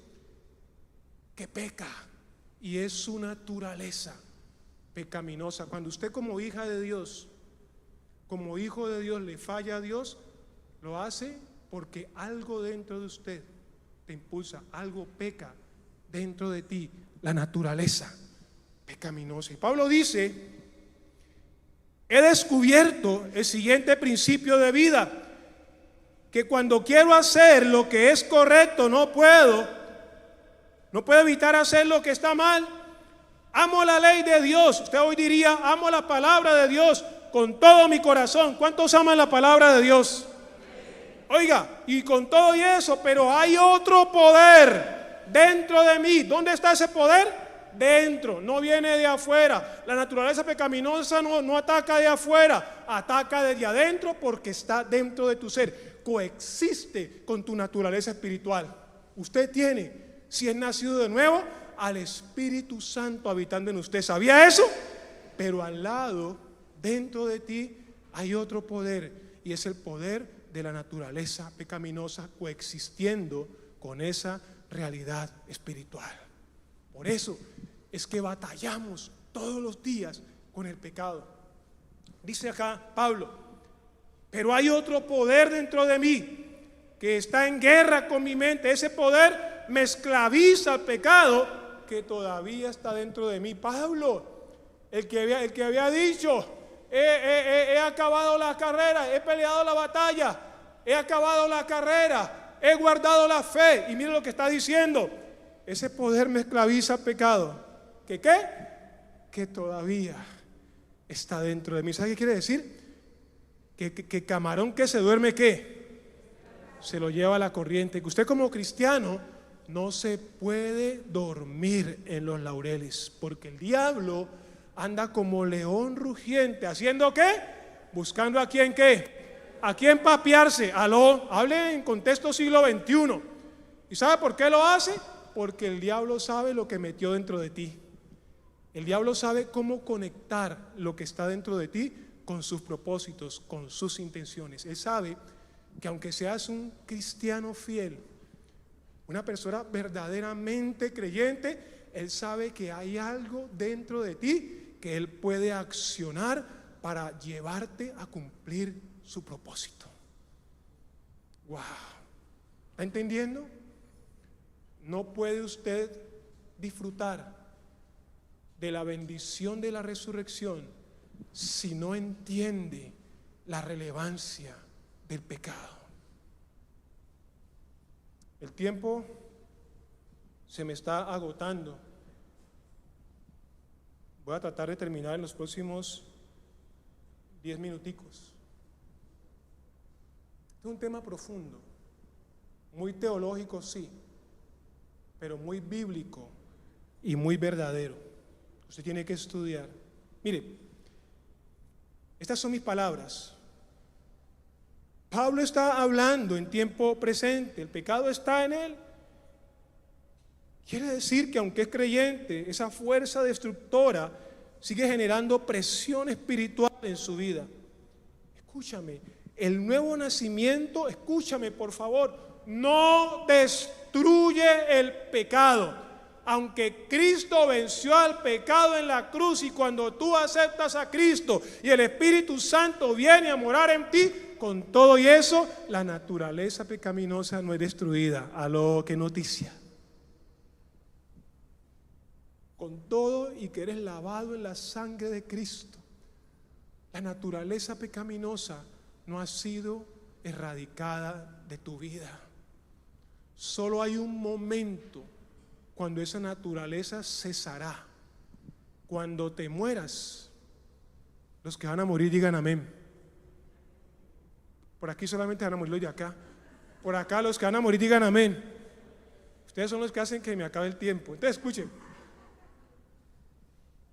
S1: que peca, y es su naturaleza pecaminosa. Cuando usted como hija de Dios, como hijo de Dios, le falla a Dios, lo hace porque algo dentro de usted te impulsa, algo peca dentro de ti, la naturaleza pecaminosa. Y Pablo dice, he descubierto el siguiente principio de vida, que cuando quiero hacer lo que es correcto, no puedo evitar hacer lo que está mal. Amo la ley de Dios. Usted hoy diría, amo la palabra de Dios con todo mi corazón. ¿Cuántos aman la palabra de Dios? Oiga, y con todo y eso, pero hay otro poder dentro de mí. ¿Dónde está ese poder? Dentro, no viene de afuera. La naturaleza pecaminosa no ataca de afuera, ataca desde adentro porque está dentro de tu ser. Coexiste con tu naturaleza espiritual. Usted tiene, si es nacido de nuevo, al Espíritu Santo habitando en usted. ¿Sabía eso? Pero al lado, dentro de ti, hay otro poder, y es el poder de la naturaleza pecaminosa coexistiendo con esa realidad espiritual. Por eso es que batallamos todos los días con el pecado. Dice acá Pablo, pero hay otro poder dentro de mí que está en guerra con mi mente. Ese poder me esclaviza al pecado que todavía está dentro de mí. Pablo, el que había dicho, he acabado la carrera, he peleado la batalla, he acabado la carrera, he guardado la fe. Y mire lo que está diciendo, ese poder me esclaviza al pecado. ¿Que qué? Que todavía está dentro de mí. ¿Sabe qué quiere decir? Que camarón que se duerme, ¿qué? Se lo lleva a la corriente. Que usted como cristiano no se puede dormir en los laureles, porque el diablo anda como león rugiente, ¿haciendo qué? Buscando a quién, ¿qué? A quién papearse. Aló, hable en contexto siglo XXI. ¿Y sabe por qué lo hace? Porque el diablo sabe lo que metió dentro de ti. El diablo sabe cómo conectar lo que está dentro de ti con sus propósitos, con sus intenciones. Él sabe que aunque seas un cristiano fiel, una persona verdaderamente creyente, él sabe que hay algo dentro de ti que él puede accionar para llevarte a cumplir su propósito. Wow. ¿Está entendiendo? No puede usted disfrutar de la bendición de la resurrección si no entiende la relevancia del pecado. El tiempo se me está agotando. Voy a tratar de terminar en los próximos 10 minuticos. Es un tema profundo, muy teológico, sí, pero muy bíblico y muy verdadero. Usted tiene que estudiar. Mire, estas son mis palabras. Pablo está hablando en tiempo presente, el pecado está en él. Quiere decir que aunque es creyente, esa fuerza destructora sigue generando presión espiritual en su vida. Escúchame, el nuevo nacimiento, escúchame por favor, no destruye el pecado. Aunque Cristo venció al pecado en la cruz, y cuando tú aceptas a Cristo y el Espíritu Santo viene a morar en ti, con todo y eso, la naturaleza pecaminosa no es destruida. Aló, qué noticia. Con todo y que eres lavado en la sangre de Cristo, La naturaleza pecaminosa no ha sido erradicada de tu vida. Solo hay un momento cuando esa naturaleza cesará. Cuando te mueras. Los que van a morir digan amén. Por aquí solamente van a morir los de acá. Por acá los que van a morir digan amén. Ustedes son los que hacen que me acabe el tiempo. Entonces escuchen.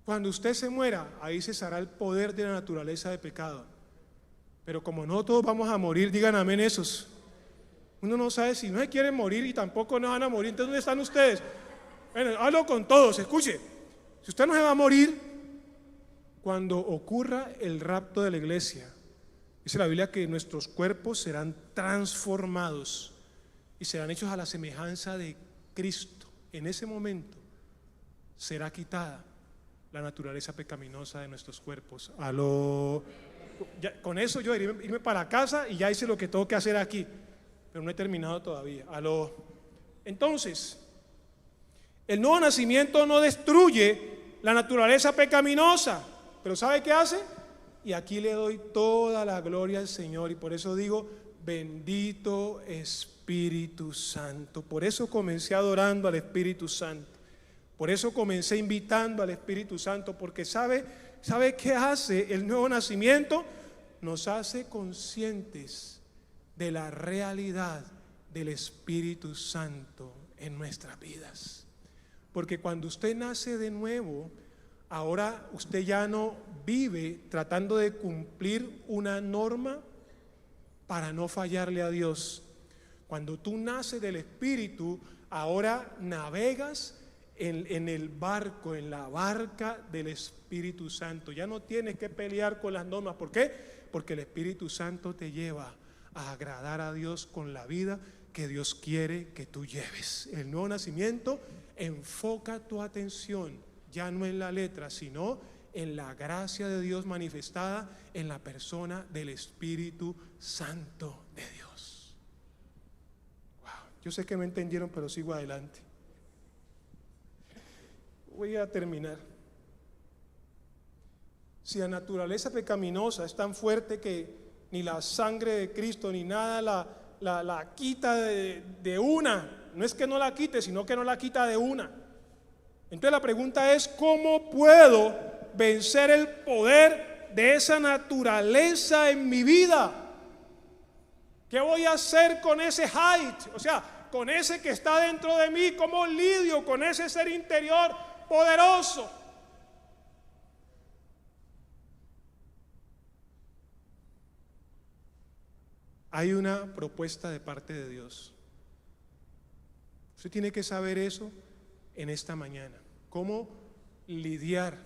S1: Cuando usted se muera, ahí cesará el poder de la naturaleza de pecado. Pero como no todos vamos a morir, digan amén esos. Uno no sabe si no se quieren morir y tampoco no van a morir. Entonces, ¿dónde están ustedes? Bueno, hablo con todos, escuche. Si usted no se va a morir, cuando ocurra el rapto de la iglesia, dice la Biblia que nuestros cuerpos serán transformados y serán hechos a la semejanza de Cristo. En ese momento será quitada la naturaleza pecaminosa de nuestros cuerpos. Con eso yo irme para casa y ya hice lo que tengo que hacer aquí, pero no he terminado todavía. Entonces, el nuevo nacimiento no destruye la naturaleza pecaminosa, pero ¿sabe qué hace? Y aquí le doy toda la gloria al Señor, y por eso digo, bendito Espíritu Santo. Por eso comencé adorando al Espíritu Santo. Por eso comencé invitando al Espíritu Santo, porque ¿sabe qué hace el nuevo nacimiento? Nos hace conscientes de la realidad del Espíritu Santo en nuestras vidas. Porque cuando usted nace de nuevo, ahora usted ya no vive tratando de cumplir una norma para no fallarle a Dios. Cuando tú naces del Espíritu, ahora navegas en el barco, en la barca del Espíritu Santo. Ya no tienes que pelear con las normas. ¿Por qué? Porque el Espíritu Santo te lleva a agradar a Dios con la vida que Dios quiere que tú lleves. El nuevo nacimiento enfoca tu atención ya no en la letra, sino en la gracia de Dios manifestada en la persona del Espíritu Santo de Dios. Wow. Yo sé que no entendieron, pero sigo adelante. Voy a terminar. Si la naturaleza pecaminosa es tan fuerte que ni la sangre de Cristo ni nada la quita de una, no es que no la quite, sino que no la quita de una. Entonces la pregunta es, ¿cómo puedo vencer el poder de esa naturaleza en mi vida? ¿Qué voy a hacer con ese height? O sea, con ese que está dentro de mí. ¿Cómo lidio con ese ser interior poderoso? Hay una propuesta de parte de Dios. Usted tiene que saber eso en esta mañana. ¿Cómo lidiar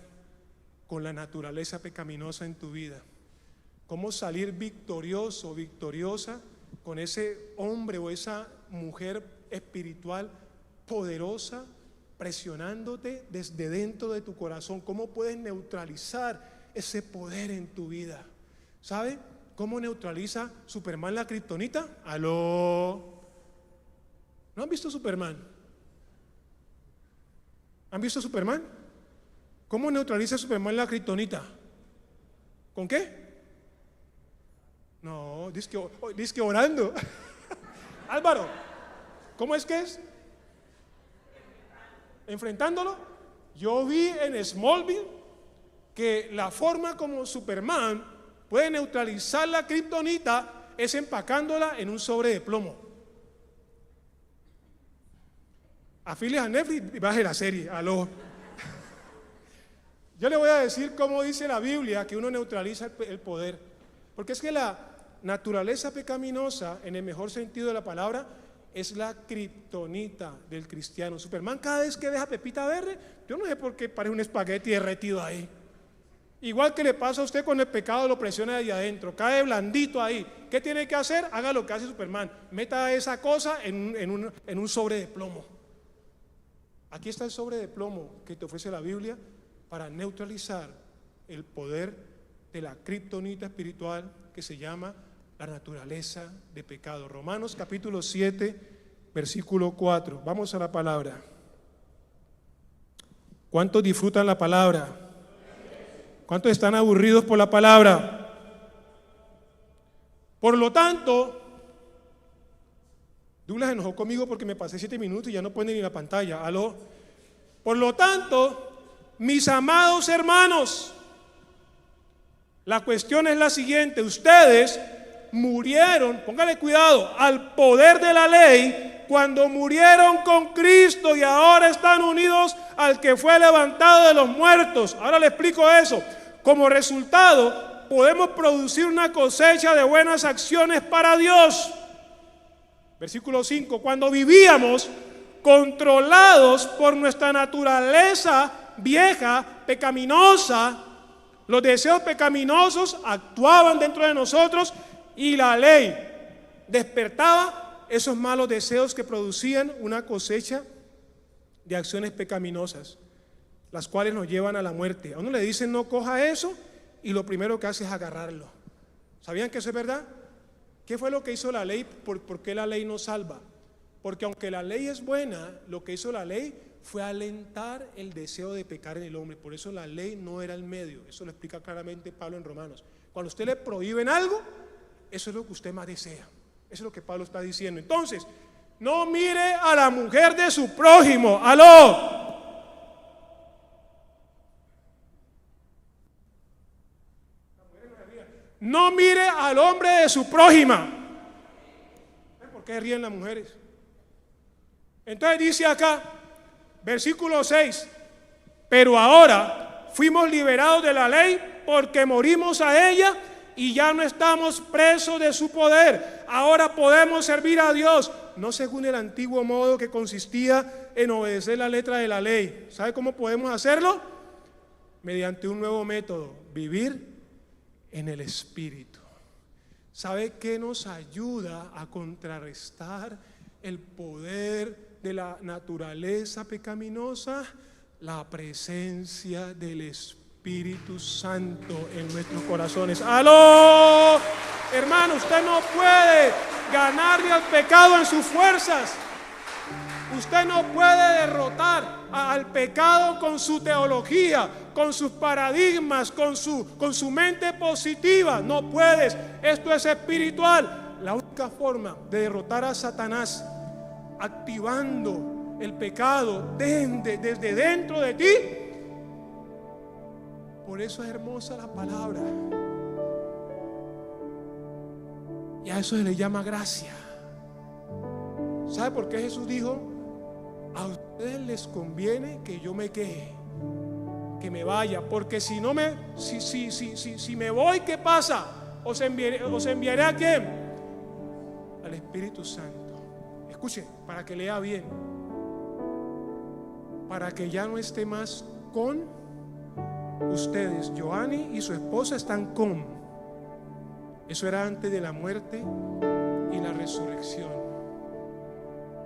S1: con la naturaleza pecaminosa en tu vida? ¿Cómo salir victorioso, victoriosa con ese hombre o esa mujer espiritual poderosa presionándote desde dentro de tu corazón? ¿Cómo puedes neutralizar ese poder en tu vida? ¿Sabe cómo neutraliza Superman la kriptonita? ¿No han visto Superman? ¿Han visto Superman? ¿Cómo neutraliza Superman la kriptonita? ¿Con qué? No, dice que orando. Álvaro, ¿cómo es que es? ¿Enfrentándolo? Yo vi en Smallville que la forma como Superman puede neutralizar la kriptonita es empacándola en un sobre de plomo. Afiles a Netflix y baje la serie. Yo le voy a decir cómo dice la Biblia que uno neutraliza el poder. Porque es que la naturaleza pecaminosa, en el mejor sentido de la palabra, es la kriptonita del cristiano. Superman, cada vez que deja pepita verde, yo no sé por qué parece un espagueti derretido ahí. Igual que le pasa a usted con el pecado, lo presiona de ahí adentro, cae blandito ahí. ¿Qué tiene que hacer? Haga lo que hace Superman, meta esa cosa en un sobre de plomo. Aquí está el sobre de plomo que te ofrece la Biblia para neutralizar el poder de la kriptonita espiritual que se llama la naturaleza de pecado. Romanos capítulo 7, versículo 4. Vamos a la palabra. ¿Cuántos disfrutan la palabra? ¿Cuántos están aburridos por la palabra? Por lo tanto, Douglas se enojó conmigo porque me pasé 7 minutos y ya no pone ni la pantalla. ¿Aló? Por lo tanto, mis amados hermanos, la cuestión es la siguiente: ustedes murieron, póngale cuidado, al poder de la ley cuando murieron con Cristo y ahora están unidos al que fue levantado de los muertos. Ahora le explico eso. Como resultado, podemos producir una cosecha de buenas acciones para Dios. Versículo 5: cuando vivíamos controlados por nuestra naturaleza vieja, pecaminosa, los deseos pecaminosos actuaban dentro de nosotros y la ley despertaba esos malos deseos que producían una cosecha de acciones pecaminosas, las cuales nos llevan a la muerte. A uno le dicen no coja eso y lo primero que hace es agarrarlo. ¿Sabían que eso es verdad? ¿Qué fue lo que hizo la ley? ¿Por qué la ley nos salva? Porque aunque la ley es buena, lo que hizo la ley fue alentar el deseo de pecar en el hombre. Por eso la ley no era el medio. Eso lo explica claramente Pablo en Romanos. Cuando usted le prohíben algo, eso es lo que usted más desea. Eso es lo que Pablo está diciendo. Entonces, no mire a la mujer de su prójimo. ¡Aló! No mire al hombre de su prójima. ¿Por qué ríen las mujeres? Entonces dice acá, versículo 6: pero ahora fuimos liberados de la ley porque morimos a ella y ya no estamos presos de su poder. Ahora podemos servir a Dios, no según el antiguo modo que consistía en obedecer la letra de la ley. ¿Sabe cómo podemos hacerlo? Mediante un nuevo método: vivir en el Espíritu. ¿Sabe qué nos ayuda a contrarrestar el poder de la naturaleza pecaminosa? La presencia del Espíritu Santo en nuestros corazones. ¡Aló! Hermano, usted no puede ganarle al pecado en sus fuerzas. Usted no puede derrotar al pecado con su teología, con sus paradigmas, con su mente positiva. No puedes. Esto es espiritual. La única forma de derrotar a Satanás, activando el pecado desde dentro de ti. Por eso es hermosa la palabra. Y a eso se le llama gracia. ¿Sabe por qué Jesús dijo? A ustedes les conviene que yo me queje, que me vaya, porque si me voy, ¿qué pasa? Os enviaré ¿a quién? Al Espíritu Santo. Escuche, para que lea bien, para que ya no esté más con ustedes. Joanny y su esposa están con. Eso era antes de la muerte y la resurrección.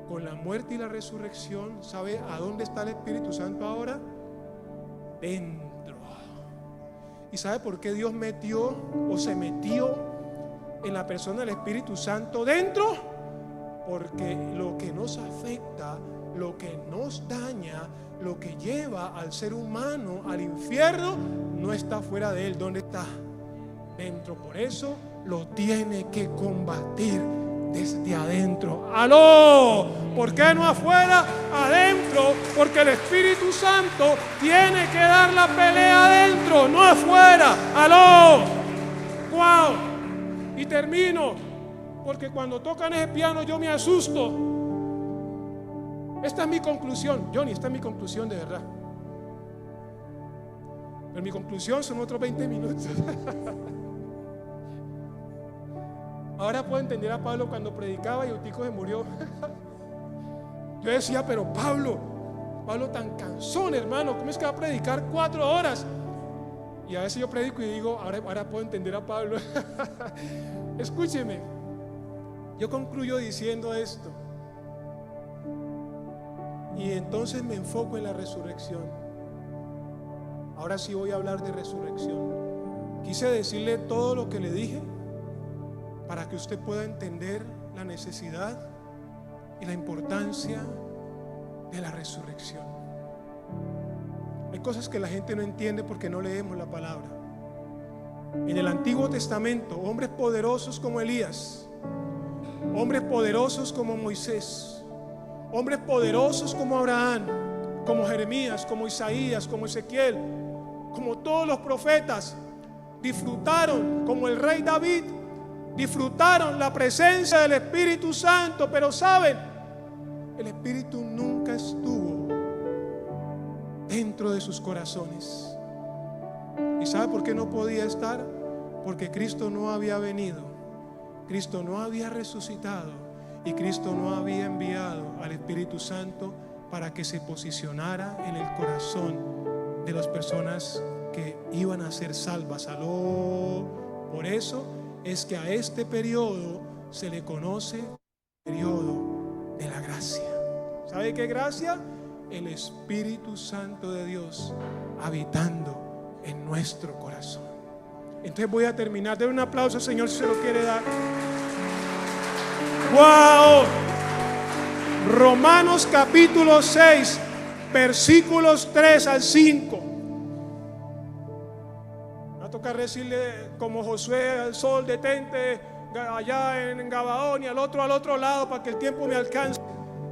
S1: Con la muerte y la resurrección, ¿sabe a dónde está el Espíritu Santo ahora? Dentro. ¿Y sabe por qué Dios se metió en la persona del Espíritu Santo dentro? Porque lo que nos afecta, lo que nos daña, lo que lleva al ser humano al infierno, no está fuera de él. ¿Dónde está? Dentro. Por eso lo tiene que combatir desde adentro. ¡Aló! ¿Por qué no afuera? Adentro. Porque el Espíritu Santo tiene que dar la pelea adentro, no afuera. ¡Aló! ¡Wow! Y termino, porque cuando tocan ese piano yo me asusto. Esta es mi conclusión, Johnny, esta es mi conclusión de verdad. Pero mi conclusión son otros 20 minutos. Ahora puedo entender a Pablo cuando predicaba y Eutico se murió. Yo decía, pero Pablo tan cansón, hermano, ¿cómo es que va a predicar 4 horas? Y a veces yo predico y digo, ahora puedo entender a Pablo. Escúcheme, yo concluyo diciendo esto. Y entonces me enfoco en la resurrección. Ahora sí voy a hablar de resurrección. Quise decirle todo lo que le dije para que usted pueda entender la necesidad y la importancia de la resurrección. Hay cosas que la gente no entiende porque no leemos la palabra. En el Antiguo Testamento, hombres poderosos como Elías, hombres poderosos como Moisés, hombres poderosos como Abraham, como Jeremías, como Isaías, como Ezequiel, como todos los profetas, disfrutaron, como el rey David, disfrutaron la presencia del Espíritu Santo. Pero saben, el Espíritu nunca estuvo dentro de sus corazones. ¿Y sabe por qué no podía estar? Porque Cristo no había venido, Cristo no había resucitado y Cristo no había enviado al Espíritu Santo para que se posicionara en el corazón de las personas que iban a ser salvas. Por eso es que a este periodo se le conoce periodo de la gracia. ¿Sabe qué gracia? El Espíritu Santo de Dios habitando en nuestro corazón. Entonces voy a terminar. Denle un aplauso al Señor si se lo quiere dar. ¡Wow! Romanos capítulo 6, versículos 3 al 5. Me va a tocar decirle como Josué al sol: detente allá en Gabaón, y al otro lado, para que el tiempo me alcance.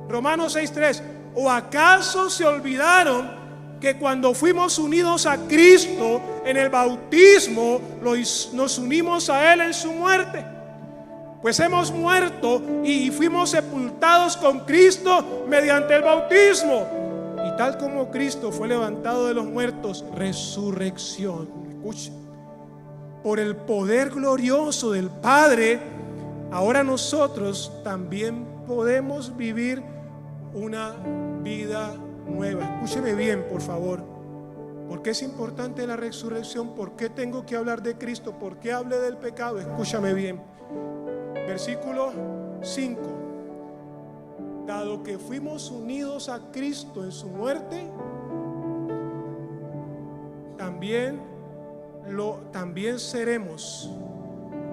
S1: Romanos 6, 3. ¿O acaso se olvidaron que cuando fuimos unidos a Cristo en el bautismo nos unimos a Él en su muerte? Pues hemos muerto y fuimos sepultados con Cristo mediante el bautismo. Y tal como Cristo fue levantado de los muertos, resurrección, escucha, por el poder glorioso del Padre, ahora nosotros también podemos vivir una vida nueva. Escúcheme bien, por favor. ¿Por qué es importante la resurrección? ¿Por qué tengo que hablar de Cristo? ¿Por qué hablé del pecado? Escúchame bien. Versículo 5. Dado que fuimos unidos a Cristo en su muerte, también seremos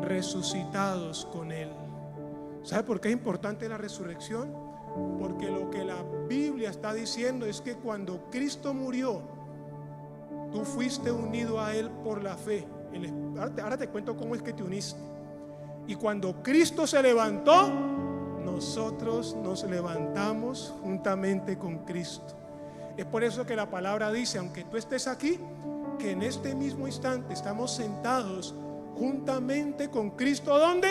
S1: resucitados con Él. ¿Sabe por qué es importante la resurrección? Porque lo que la Biblia está diciendo es que cuando Cristo murió, tú fuiste unido a Él por la fe. Ahora te cuento cómo es que te uniste. Y cuando Cristo se levantó, nosotros nos levantamos juntamente con Cristo. Es por eso que la palabra dice: aunque tú estés aquí, que en este mismo instante estamos sentados juntamente con Cristo. ¿Dónde?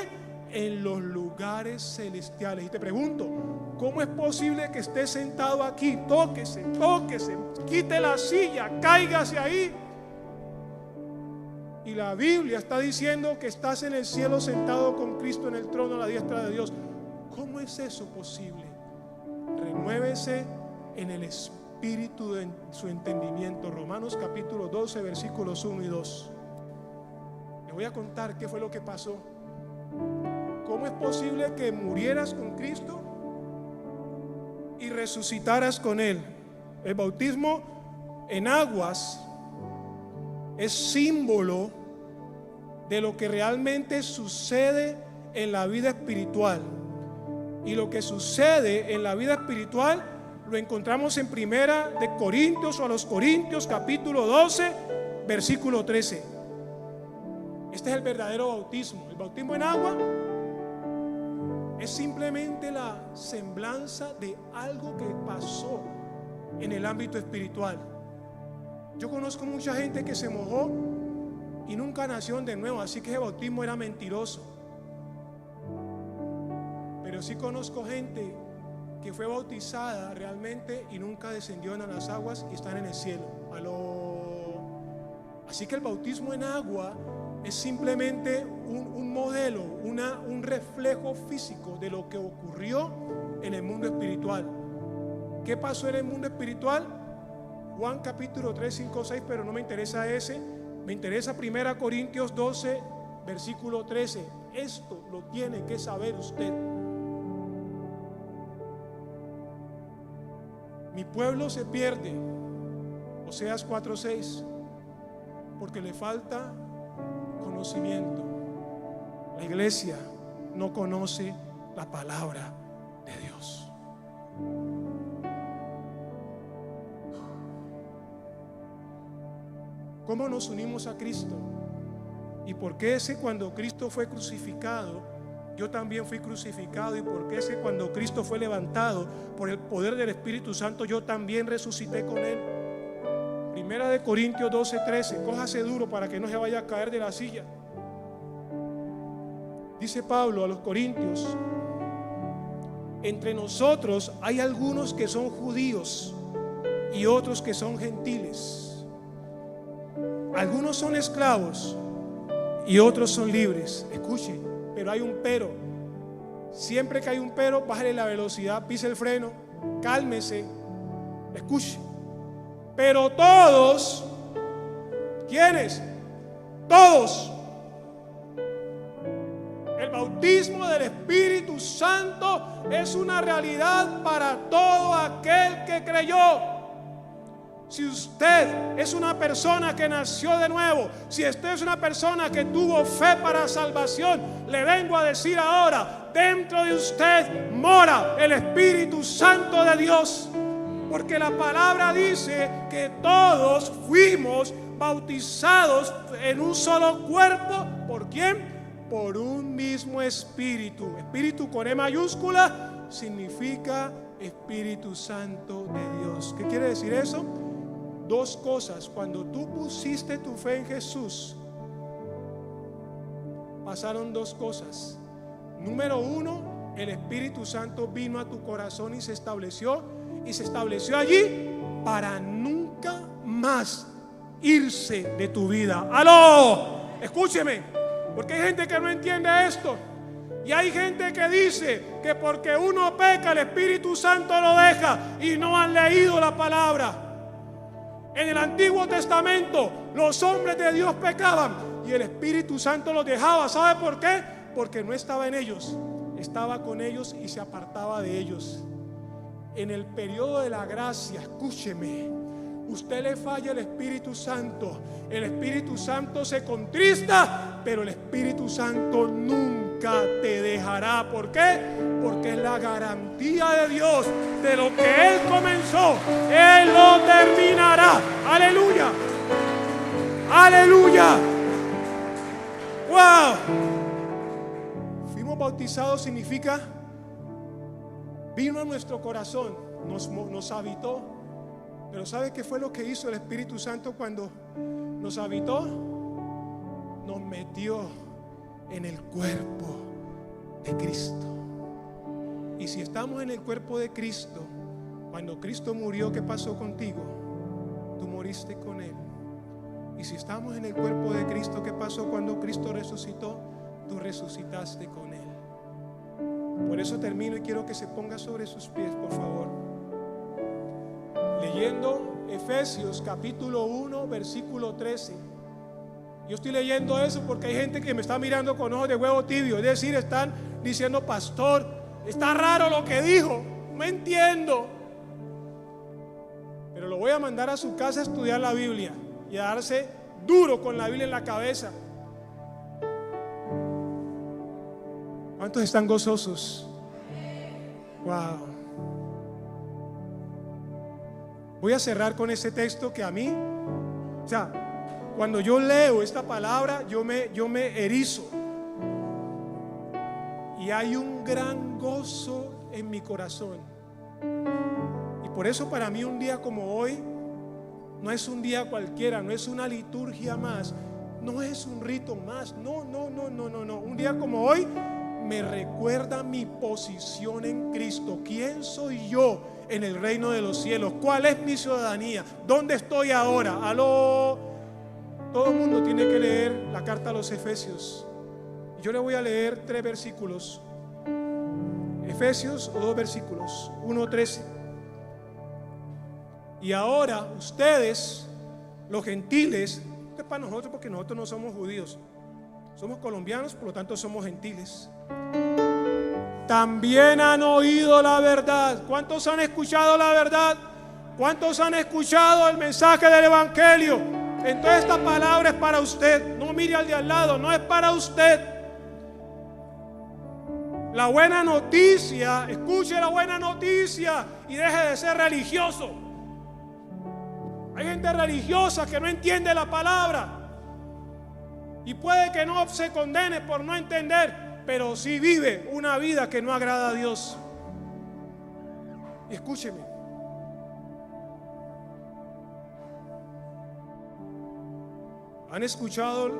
S1: En los lugares celestiales. Y te pregunto, ¿cómo es posible que estés sentado aquí? Tóquese, quite la silla, cáigase ahí. Y la Biblia está diciendo que estás en el cielo sentado con Cristo en el trono a la diestra de Dios. ¿Cómo es eso posible? Renuévese en el espíritu de su entendimiento. Romanos capítulo 12, versículos 1 y 2. Le voy a contar qué fue lo que pasó. ¿Cómo es posible que murieras con Cristo y resucitaras con Él? El bautismo en aguas es símbolo de lo que realmente sucede en la vida espiritual. Y lo que sucede en la vida espiritual lo encontramos en Primera de Corintios, o a los Corintios capítulo 12, versículo 13. Este es el verdadero bautismo. El bautismo en agua es simplemente la semblanza de algo que pasó en el ámbito espiritual. Yo conozco mucha gente que se mojó y nunca nació de nuevo, así que ese bautismo era mentiroso. Pero sí conozco gente que fue bautizada realmente y nunca descendió en las aguas y están en el cielo. Así que el bautismo en agua es simplemente un modelo, un reflejo físico de lo que ocurrió en el mundo espiritual. ¿Qué pasó en el mundo espiritual? Juan capítulo 3, 5, 6, pero no me interesa ese. Me interesa 1 Corintios 12, versículo 13. Esto lo tiene que saber usted. Mi pueblo se pierde, Oseas 4, 6, porque le falta conocimiento. La iglesia no conoce la palabra de Dios. ¿Cómo nos unimos a Cristo? ¿Y por qué ese cuando Cristo fue crucificado, yo también fui crucificado? ¿Y por qué ese cuando Cristo fue levantado por el poder del Espíritu Santo, yo también resucité con Él? Primera de Corintios 12:13. Cójase duro para que no se vaya a caer de la silla. Dice Pablo a los Corintios: entre nosotros hay algunos que son judíos y otros que son gentiles. Algunos son esclavos y otros son libres. Escuche, pero hay un pero. Siempre que hay un pero, bájale la velocidad, pise el freno, cálmese, escuche. Pero todos, ¿quiénes? Todos. El bautismo del Espíritu Santo es una realidad para todo aquel que creyó. Si usted es una persona que nació de nuevo, si usted es una persona que tuvo fe para salvación, le vengo a decir ahora: dentro de usted mora el Espíritu Santo de Dios. Porque la palabra dice que todos fuimos bautizados en un solo cuerpo. ¿Por quién? Por un mismo Espíritu. Espíritu con E mayúscula significa Espíritu Santo de Dios. ¿Qué quiere decir eso? Dos cosas. Cuando tú pusiste tu fe en Jesús, pasaron dos cosas. Número uno, el Espíritu Santo vino a tu corazón y se estableció allí para nunca más irse de tu vida. ¡Aló! Escúcheme, porque hay gente que no entiende esto. Y hay gente que dice que porque uno peca, el Espíritu Santo lo deja, y no han leído la palabra. En el Antiguo Testamento los hombres de Dios pecaban y el Espíritu Santo los dejaba. ¿Sabe por qué? Porque no estaba en ellos, estaba con ellos y se apartaba de ellos. En el periodo de la gracia, escúcheme, usted le falla al Espíritu Santo, el Espíritu Santo se contrista, pero el Espíritu Santo nunca te dejará. ¿Por qué? Porque es la garantía de Dios de lo que Él comenzó, Él lo terminará. Aleluya, aleluya. Wow. Fuimos bautizados significa vino a nuestro corazón, nos habitó. Pero ¿sabe qué fue lo que hizo el Espíritu Santo cuando nos habitó? Nos metió en el cuerpo de Cristo. Y si estamos en el cuerpo de Cristo, cuando Cristo murió, ¿qué pasó contigo? Tú moriste con Él. Y si estamos en el cuerpo de Cristo, ¿qué pasó cuando Cristo resucitó? Tú resucitaste con Él. Por eso termino y quiero que se ponga sobre sus pies, por favor, leyendo Efesios capítulo 1 versículo 13. Yo estoy leyendo eso porque hay gente que me está mirando con ojos de huevo tibio. Es decir, están diciendo: pastor, está raro lo que dijo, no entiendo. Pero lo voy a mandar a su casa a estudiar la Biblia y a darse duro con la Biblia en la cabeza. ¿Cuántos están gozosos? Wow. Voy a cerrar con este texto que a mí, o sea, cuando yo leo esta palabra, yo me erizo. Y hay un gran gozo en mi corazón. Y por eso para mí un día como hoy no es un día cualquiera, no es una liturgia más, no es un rito más, no. Un día como hoy me recuerda mi posición en Cristo. ¿Quién soy yo en el reino de los cielos? ¿Cuál es mi ciudadanía? ¿Dónde estoy ahora? Aló. Todo el mundo tiene que leer la carta a los Efesios. Yo le voy a leer 3 versículos. Efesios, o 2 versículos, 1:13. Y ahora ustedes, los gentiles, esto es para nosotros porque nosotros no somos judíos, somos colombianos, por lo tanto somos gentiles. También han oído la verdad. ¿Cuántos han escuchado la verdad? ¿Cuántos han escuchado el mensaje del Evangelio? Entonces esta palabra es para usted. No mire al de al lado, no es para usted. La buena noticia, escuche la buena noticia y deje de ser religioso. Hay gente religiosa que no entiende la palabra y puede que no se condene por no entender, pero sí vive una vida que no agrada a Dios. Escúcheme. ¿Han escuchado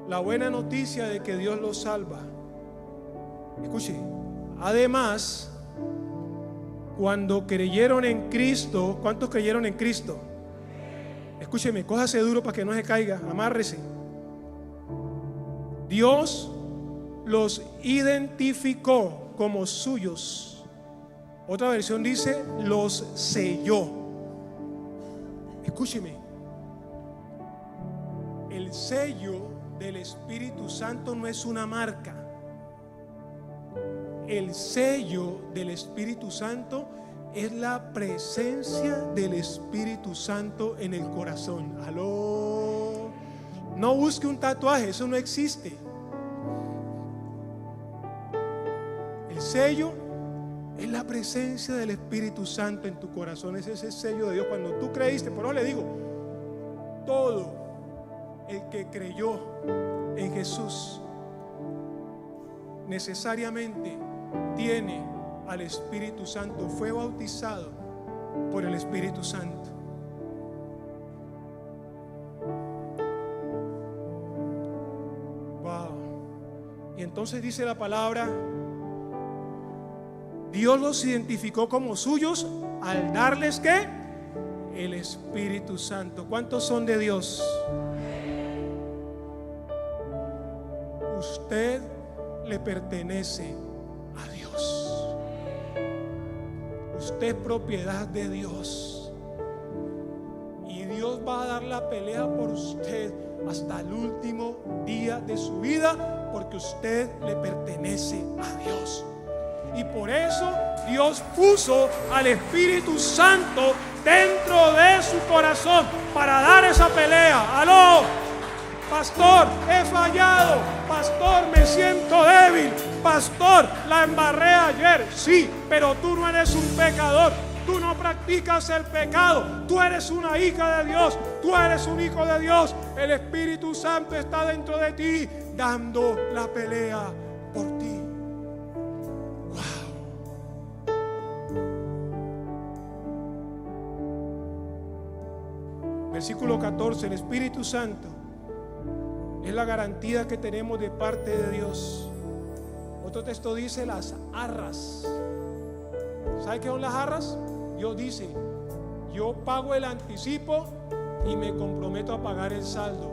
S1: la buena noticia de que Dios los salva? Escuche. Además, cuando creyeron en Cristo, ¿cuántos creyeron en Cristo? Escúcheme, cójase duro para que no se caiga, amárrese. Dios los identificó como suyos. Otra versión dice, los selló. Escúcheme. El sello del Espíritu Santo no es una marca. El sello del Espíritu Santo es la presencia del Espíritu Santo en el corazón. Aló. No busque un tatuaje, eso no existe. El sello es la presencia del Espíritu Santo en tu corazón. Es ese sello de Dios. Cuando tú creíste, por eso le digo, todo el que creyó en Jesús necesariamente tiene al Espíritu Santo, fue bautizado por el Espíritu Santo. Wow. Y entonces dice la palabra, Dios los identificó como suyos al darles ¿qué? El Espíritu Santo. ¿Cuántos son de Dios? Usted le pertenece a Dios. Usted es propiedad de Dios. Y Dios va a dar la pelea por usted hasta el último día de su vida, porque usted le pertenece a Dios. Y por eso Dios puso al Espíritu Santo dentro de su corazón para dar esa pelea. ¡Aló! Pastor, he fallado. Pastor, me siento débil. Pastor, la embarré ayer. Sí, pero tú no eres un pecador. Tú no practicas el pecado. Tú eres una hija de Dios. Tú eres un hijo de Dios. El Espíritu Santo está dentro de ti, dando la pelea por ti. Wow. Versículo 14. El Espíritu Santo es la garantía que tenemos de parte de Dios. Otro texto dice las arras. ¿Sabe qué son las arras? Dios dice, yo pago el anticipo y me comprometo a pagar el saldo.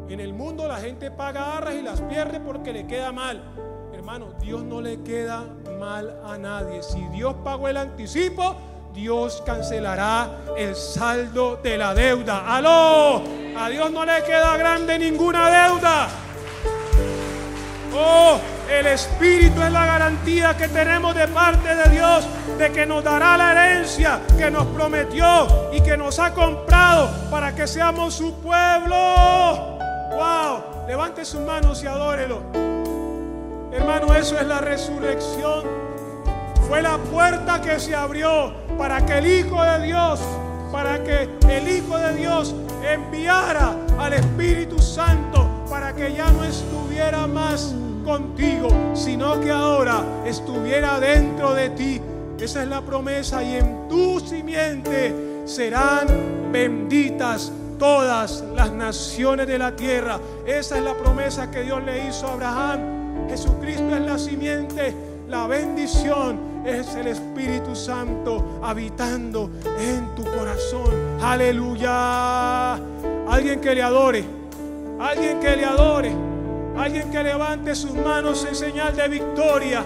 S1: En el mundo la gente paga arras y las pierde porque le queda mal. Hermano, Dios no le queda mal a nadie. Si Dios pagó el anticipo, Dios cancelará el saldo de la deuda. ¡Aló! A Dios no le queda grande ninguna deuda. Oh, el Espíritu es la garantía que tenemos de parte de Dios, de que nos dará la herencia que nos prometió y que nos ha comprado para que seamos su pueblo. ¡Wow! Levante sus manos y adórelo. Hermano, eso es la resurrección. Fue la puerta que se abrió para que el Hijo de Dios, enviara al Espíritu Santo para que ya no estuviera más contigo, sino que ahora estuviera dentro de ti. Esa es la promesa. Y en tu simiente serán benditas todas las naciones de la tierra. Esa es la promesa que Dios le hizo a Abraham. Jesucristo es la simiente. La bendición es el Espíritu Santo habitando en tu corazón. Aleluya. Alguien que le adore, alguien que le adore, alguien que levante sus manos en señal de victoria.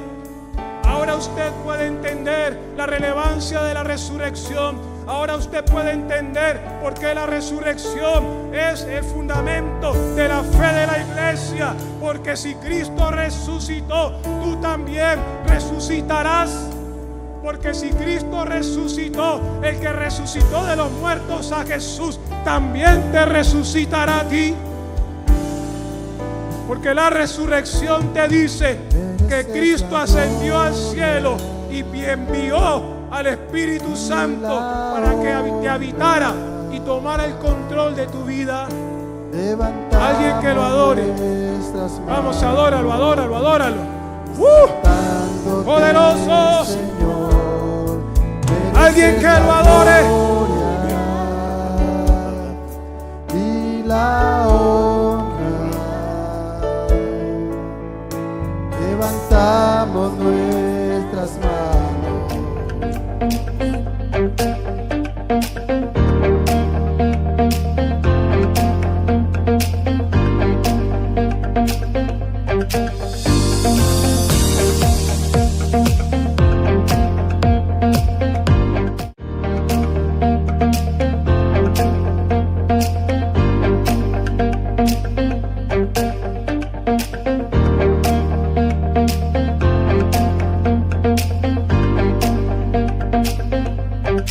S1: Ahora usted puede entender la relevancia de la resurrección. Ahora usted puede entender por qué la resurrección es el fundamento de la fe de la iglesia. Porque si Cristo resucitó, tú también resucitarás. Porque si Cristo resucitó, el que resucitó de los muertos a Jesús, también te resucitará a ti. Porque la resurrección te dice que Cristo ascendió al cielo y envió al Espíritu Santo para que te habitara y tomara el control de tu vida.
S2: Levantamos
S1: Alguien que lo adore.
S2: nuestras manos,
S1: Vamos, adóralo, adóralo, adóralo.
S2: dándote,
S1: Poderoso.
S2: Señor,
S1: Alguien que
S2: mereces
S1: lo
S2: la
S1: adore.
S2: gloria y la honra. Levantamos nuestras manos.